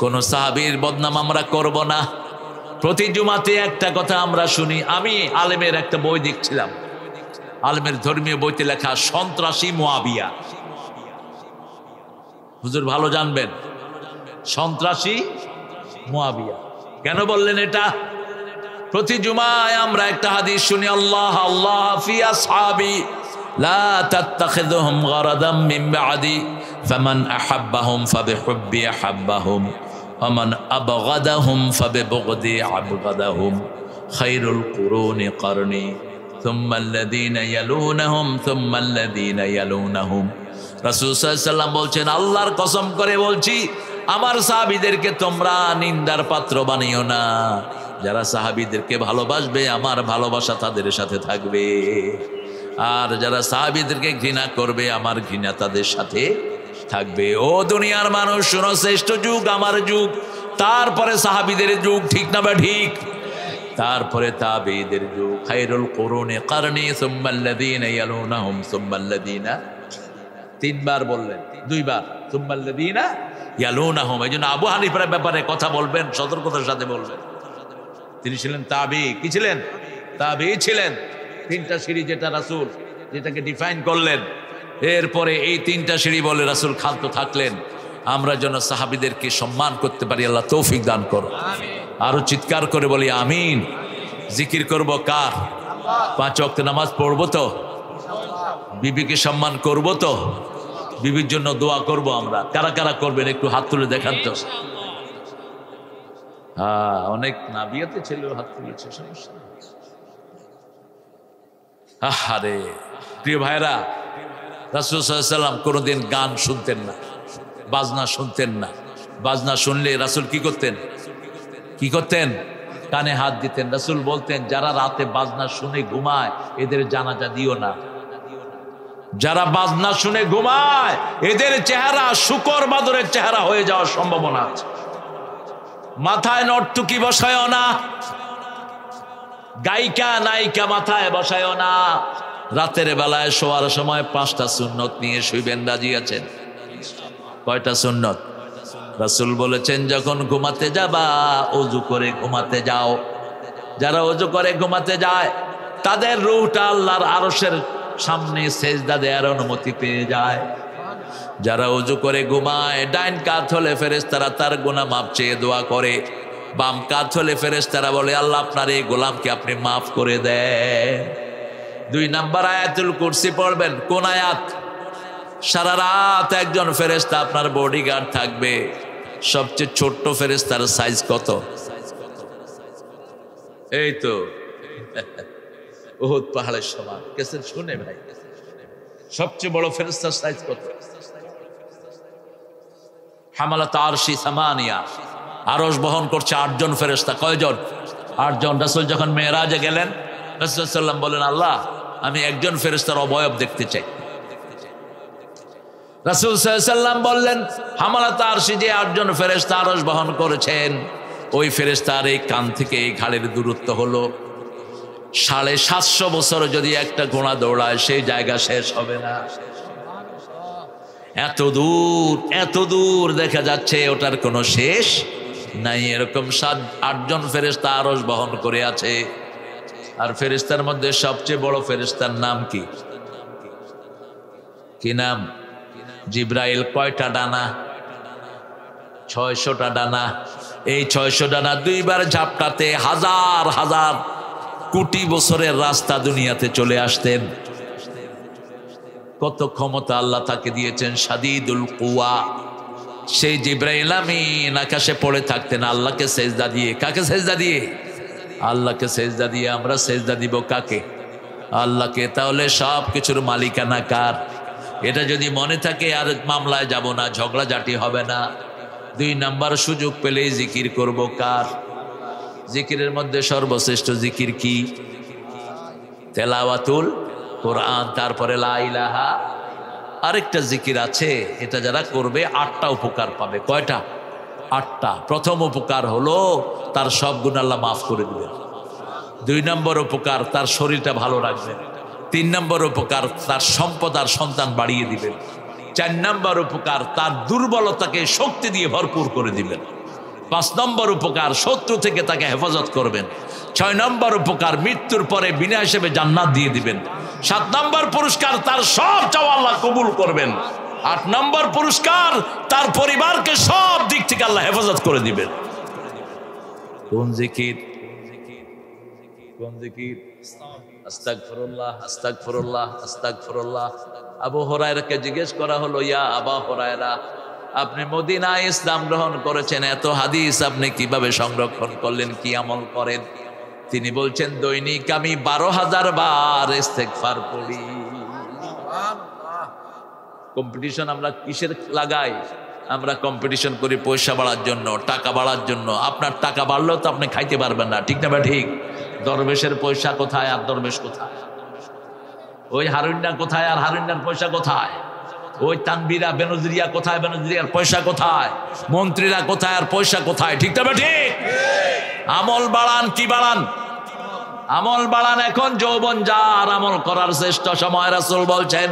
কোন সাহাবীর বদনাম আমরা করব না। প্রতি জুমাতে একটা কথা আমরা শুনি। আমি আলেমের একটা বই দেখছিলাম, আলেমের ধর্মীয় বইতে লেখা সন্ত্রাসী মুয়াবিয়া। হুজুর ভালো জানবেন সন্ত্রাসী মুয়াবিয়া কেন বললেন এটা। প্রতি জুমায় আমরা একটা হাদিস শুনি, আল্লাহ আল্লাহ ফি আসহাবি লা তাত্তাখিযুহুম গারাদাম মিন বাদি ফামান আহাব্বাহুম ফাবিহুব্বি আহাব্বাহুম ওয়া মান আবগাদাহুম ফাবিবুগদি আবগাদাহুম খায়রুল কুরুনি করনি সুম্মা আল্লাযীনা ইয়ালুনাহুম সুম্মা আল্লাযীনা ইয়ালুনাহুম। রাসূল সাল্লাল্লাহু আলাইহি ওয়াসাল্লাম বলছেন, আল্লাহর কসম করে বলছি, আমার সাহাবীদেরকে তোমরা নিন্দার পাত্র বানিও না। যারা সাহাবীদেরকে ভালোবাসবে আমার ভালোবাসা তাদের সাথে থাকবে, আর যারা সাহাবীদেরকে ঘৃণা করবে আমার ঘৃণা তাদের সাথে থাকবে। ও দুনিয়ার মানুষ শোনো, শ্রেষ্ঠ যুগ আমার যুগ, তারপরে সাহাবীদের যুগ, ঠিক না বা ঠিক? তারপরে তাবেঈদের যুগ, খায়রুল কুরুনি করনি সুম্মা আল্লাযীনা ইয়ালুনাহুম সুম্মা আল্লাযীনা, 3 বার বললেন, 2 বার সুম্মা আল্লাযীনা ইয়ালুনাহুম। এইজন্য আবু হানিফার ব্যাপারে কথা বলবেন সতর্কতার সাথে বলবেন। তিনি ছিলেন তাবেঈ। কি ছিলেন? তাবেঈ ছিলেন। 3টা সিঁড়ি যেটা রাসূল যেটাকে ডিফাইন করলেন, এরপরে এই 3টা সিঁড়ি বলে রাসূল ক্ষান্ত থাকলেন। আমরা যেন সাহাবীদেরকে সম্মান করতে পারি, আল্লাহ তৌফিক দান করো। আরো চিৎকার করে বলি আমিন। জিকির করব কার? 5 ওয়াক্ত নামাজ পড়বো তো? বিবিকে সম্মান করব তো? বিবির জন্য দোয়া করব আমরা। কারা কারা করবেন একটু হাত তুলে দেখান তো। হ্যাঁ, অনেক নাবিয়াতে ছেলে হাত তুলেছে, সমস্যা। আরে প্রিয় ভাইরা, রাসূল সাল্লাল্লাহু আলাইহি ওয়াসাল্লাম কোনোদিন গান শুনতেন না, বাজনা শুনতেন না। বাজনা শুনলে রাসূল কি করতেন? কি করতেন? কানে হাত দিতেন। রাসূল বলতেন, যারা রাতে বাজনা শুনে ঘুমায় এদের জানাজা দিও না। যারা বাজনা শুনে ঘুমায় এদের চেহারা শুকর বাদরের চেহারা হয়ে যাওয়ার সম্ভাবনা আছে। মাথায় নর্তকী বসায়ও না, গায়িকা নায়িকা মাথায় বসায়ও না। রাতের বেলায় শোয়ার সময় 5টা সুন্নত নিয়ে শুইবেন। রাজি আছেন? কয়টা সুন্নত? রাসূল বলেছেন, যখন ঘুমাতে যাবা ওযু করে ঘুমাতে যাও। যারা ওযু করে ঘুমাতে যায় তাদের রূহটা আল্লাহর আরশের সামনে সেজদা দেওয়ার অনুমতি পেয়ে যায়। যারা ওযু করে ঘুমায়, ডাইন কাত হলে ফেরেশতারা তার গুনাহ মাফ চেয়ে দোয়া করে, বাম কাত হলে ফেরেশতারা বলে, আল্লাহ আপনার এই গোলামকে আপনি মাফ করে দেন। 2 নাম্বার আয়াতুল কুরসি পড়বেন। কোন আয়াত? সারা রাত একজন ফেরেশতা আপনার বডিগার্ড থাকবে, সবচেয়ে ছোট্ট ফেরেশতার সাইজ কত? এই তো উহুদ পাহাড়ের সমান। কেসে শুনে ভাই, সবচেয়ে বড় ফেরেশতার সাইজ কত? হামালাত আরশি সামানিয়া, আরশ বহন করছে 8 জন ফেরেশতা। কয়জন? 8 জন। রাসূল যখন মেরাজে গেলেন, রাসূল সাল্লাল্লাহু আলাইহি ওয়াসাল্লাম বলেন, আল্লাহ আমি একজন ফেরেশতার অবয়ব দেখতে চাই। রাসূল সাল্লাল্লাহু আলাইহি ওয়াসাল্লাম বললেন, হামালাত আরশি যে 8 জন ফেরেশতা আরশ বহন করেছেন, ওই ফেরেশতার এই কান থেকে এই ঘাড়ের দূরত্ব হলো 750 বছর। যদি একটা ঘোড়া দৌড়ায় সেই জায়গা শেষ হবে না। এত দূর দেখা যাচ্ছে, ওটার কোনো শেষ নাই। এরকম 7-8 জন ফেরেশতা আরশ বহন করে আছে। আর ফেরেশতার মধ্যে সবচেয়ে বড় ফেরেশতার নাম কি? কি নাম? জিব্রাইল। কয়টা ডানা? 600টা ডানা। এই 600 ডানা 2 বার ঝাপটাতে হাজার হাজার কোটি বছরের রাস্তা দুনিয়াতে চলে আসতেন। কত ক্ষমতা আল্লাহ তাকে দিয়েছেন, শাদীদুল কুওয়া। সেই জিব্রাইল আমিন আকাশে পড়ে থাকতেন আল্লাহকে সেজদা দিয়ে। কাকে সেজদা দিয়ে? আল্লাহকে সেজদা দিয়ে। আমরা সেজদা দিব কাকে? আল্লাহকে। তাহলে সব কিছুর মালিকানা কার? এটা যদি মনে থাকে আর মামলায় যাব না, ঝগড়াঝাটি হবে না। 2 নাম্বার সুযোগ পেলেই জিকির করব কার? জিকিরের মধ্যে সর্বশ্রেষ্ঠ জিকির কি? তেলাওয়াতুল কোরআন। তারপরে লা ইলাহা। আরেকটা জিকির আছে, এটা যারা করবে 8টা উপকার পাবে। কয়টা? 8টা। প্রথম উপকার হলো তার সব গুনাহ আল্লাহ মাফ করে দিবেন। 2 নম্বর উপকার তার শরীরটা ভালো রাখবেন। 3 নম্বর উপকার তার সম্পদ আর সন্তান বাড়িয়ে দিবেন। 4 নম্বর উপকার তার দুর্বলতাকে শক্তি দিয়ে ভরপুর করে দিবেন। 5 নম্বর উপকার শত্রু থেকে তাকে হেফাজত করবেন। 6 নম্বর উপকার মৃত্যুর পরে বিনা হিসেবে জান্নাত দিয়ে দিবেন। 7 নম্বর পুরস্কার তার সব চাওয়া আল্লাহ কবুল করবেন। 8 নম্বর পুরস্কার তার পরিবারকে সব দিক থেকে আল্লাহ হেফাজত করে দিবেন। কোন জিকির? কোন জিকির? আস্তাগফিরুল্লাহ, আস্তাগফিরুল্লাহ, আস্তাগফিরুল্লাহ। আবু হুরায়রাকে জিজ্ঞেস করা হলো, ইয়া আবা হুরায়রা, আপনি মদিনায় ইসলাম গ্রহণ করেছেন, এত হাদিস আপনি কিভাবে সংরক্ষণ করলেন, কি আমল করেন? তিনি বলছেন, দৈনিক আমি 12,000 বার ইস্তেগফার পড়ি। কম্পিটিশন আমরা কিসের লাগাই? আমরা কম্পিটিশন করি পয়সা বাড়ার জন্য, টাকা বাড়ার জন্য। আপনার টাকা বাড়লেও তো আপনি খাইতে পারবেন না, ঠিক না বা ঠিক? দরবেশের পয়সা কোথায় আর দরবেশ কোথায়? ওই হারুন্ডা কোথায় আর হারুন্ডার পয়সা কোথায়? ওই তানবীরা বেনজরিয়া কোথায়, বেনজরিয়ার পয়সা কোথায়? মন্ত্রীরা কোথায় আর পয়সা কোথায়? ঠিক না বা ঠিক? আমল বাড়ান। কি বাড়ান? আমল বাড়ান। এখন যৌবন যার, আমল করার শ্রেষ্ঠ সময়। রাসূল বলছেন,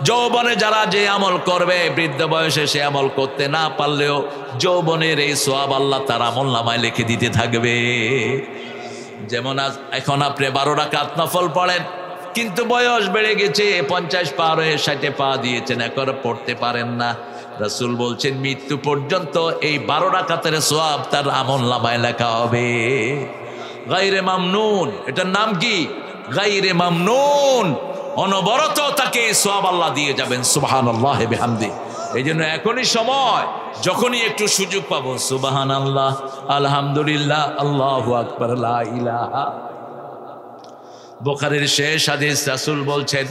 যৌবনে যারা যে আমল করবে, বৃদ্ধ বয়সে সে আমল করতে না পারলেও যৌবনের এই সওয়াব আল্লাহ তার আমল নামায় লিখে দিতে থাকবে। যেমন এখন আপনি 12 রাকাত নফল পড়েন, কিন্তু বয়স বেড়ে গেছে, 50 পার হয়ে 60 পা দিয়েছেন, এখন পড়তে পারেন না। রাসূল বলছেন, মৃত্যু পর্যন্ত এই 12 রাকাতের সওয়াব তার আমল নামায় লেখা হবে। গায়রে মামনুন, এটার নাম কি? গায়রে মামনুন। অনবরত তাকে সওয়াব আল্লাহ দিয়ে যাবেন। সুবহানাল্লাহ বিহামদি। এই জন্য এখনই সময়, যখনই একটু সুযোগ পাবো, সুবহানাল্লাহ, আলহামদুলিল্লাহ, আল্লাহু আকবার, লা ইলাহা। বুখারীর শেষ হাদিস, রাসূল বলছেন,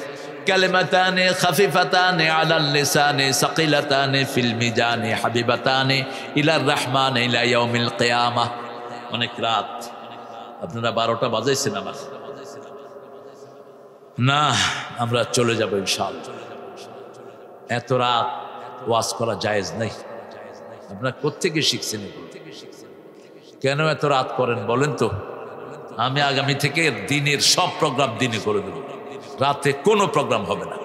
কালিমাতানে খাফিফাতানে আলাল লিসানে সাকিলাতানে ফিল মিজানে হাবিবাতানে ইলার রহমান ইলা ইয়াউমিল কিয়ামাহ। অনেক রাত, আপনারা 12টা বাজাইছেন আমার না, আমরা চলে যাব ইনশাআল্লাহ। এত রাত ওয়াজ করা জায়েজ নেই। আপনারা কোত্থেকে শিখছেন? কেন এত রাত করেন বলেন তো? আমি আগামী থেকে দিনের সব প্রোগ্রাম দিনে করে দেব। রাতে কোনো প্রোগ্রাম হবে না।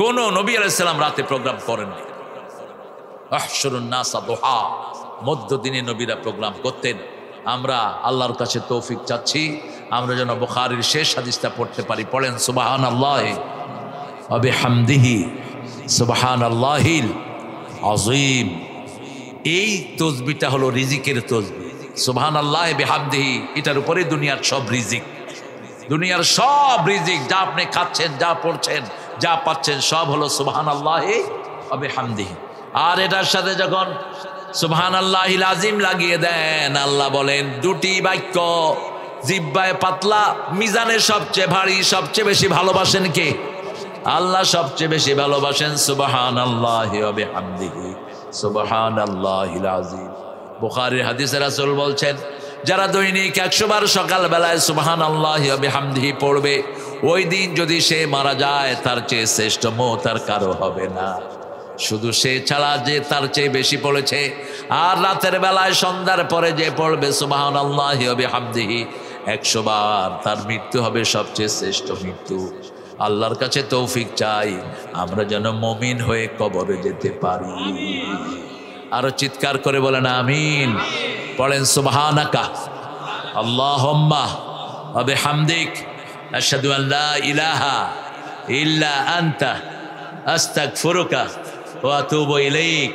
কোন নবী আলাইহিস সালাম রাতে প্রোগ্রাম করেননি। আহশুরুন নাসা দুহা, মধ্য দিনে নবীরা প্রোগ্রাম করতেন। আমরা আল্লাহর কাছে তৌফিক চাচ্ছি, আমরা যেন বুখারীর শেষ হাদিসটা পড়তে পারি। পড়েন, সুবহানাল্লাহি ওয়া বিহামদিহি সুবহানাল্লাহিল আযীম। এই তসবিহটা হলো রিজিকের তসবিহ। সুবহানাল্লাহি বিহামদিহি, এটার উপরে দুনিয়ার সব রিজিক। দুনিয়ার সব রিজিক, যা আপনি খাচ্ছেন, যা পড়ছেন, যা পাচ্ছেন, সব হলো সুবহানাল্লাহি ওয়া বিহামদিহি। আর এটার সাথে যখন সুবহানাল্লাহিল আযীম লাগিয়ে দেন। আল্লাহ বলেন দুটি বাক্য জিহ্বায় পাতলা, মিজানে সবচেয়ে ভারী, সবচেয়ে বেশি ভালোবাসেন কে? আল্লাহ সবচেয়ে বেশি ভালোবাসেন সুবহানাল্লাহি ওয়া বিহামদিহি সুবহানাল্লাহিল আযীম। বুখারীর হাদিসে রাসূল বলছেন, যারা দৈনিক 100 বার সকাল বেলায় সুবহানাল্লাহি ওয়া বিহামদিহি পড়বে, ওই দিন যদি সে মারা যায় তার চেয়ে শ্রেষ্ঠ মওত আর কারো হবে না। শুধু সে ছাড়া যে তার চেয়ে বেশি পড়েছে, আর রাতের বেলায় সন্ধ্যার পরে যে পড়বে সুবহানাল্লাহি ওয়া বিহামদিহি 100 বার, তার মৃত্যু হবে সবচেয়ে শ্রেষ্ঠ মৃত্যু। আল্লাহর কাছে তৌফিক চাই আমরা যেন মুমিন হয়ে কবরে যেতে পারি। আরো চিৎকার করে বলেন আমিন। পড়েন সুবহানাকা আল্লাহুম্মা ওয়া বিহামদিক আশহাদু আন লা ইলাহা ইল্লা আনতা আস্তাগফিরুকা ওয়া আতুবু ইলাইক।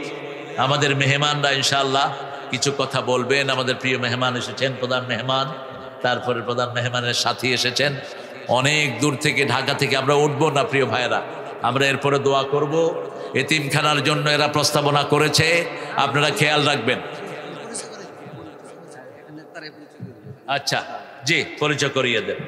আমাদের মেহমানরা ইনশাআল্লাহ কিছু কথা বলবেন। আমাদের প্রিয় মেহমান এসেছেন, প্রধান মেহমান, তারপরে প্রধান মেহমানের সাথী এসেছেন অনেক দূর থেকে, ঢাকা থেকে। আমরা উঠবো না প্রিয় ভাইরা, আমরা এরপরে দোয়া করব। এতিমখানার জন্য এরা প্রস্তাবনা করেছে, আপনারা খেয়াল রাখবেন। আচ্ছা জি, পরিচয় করিয়ে দেন।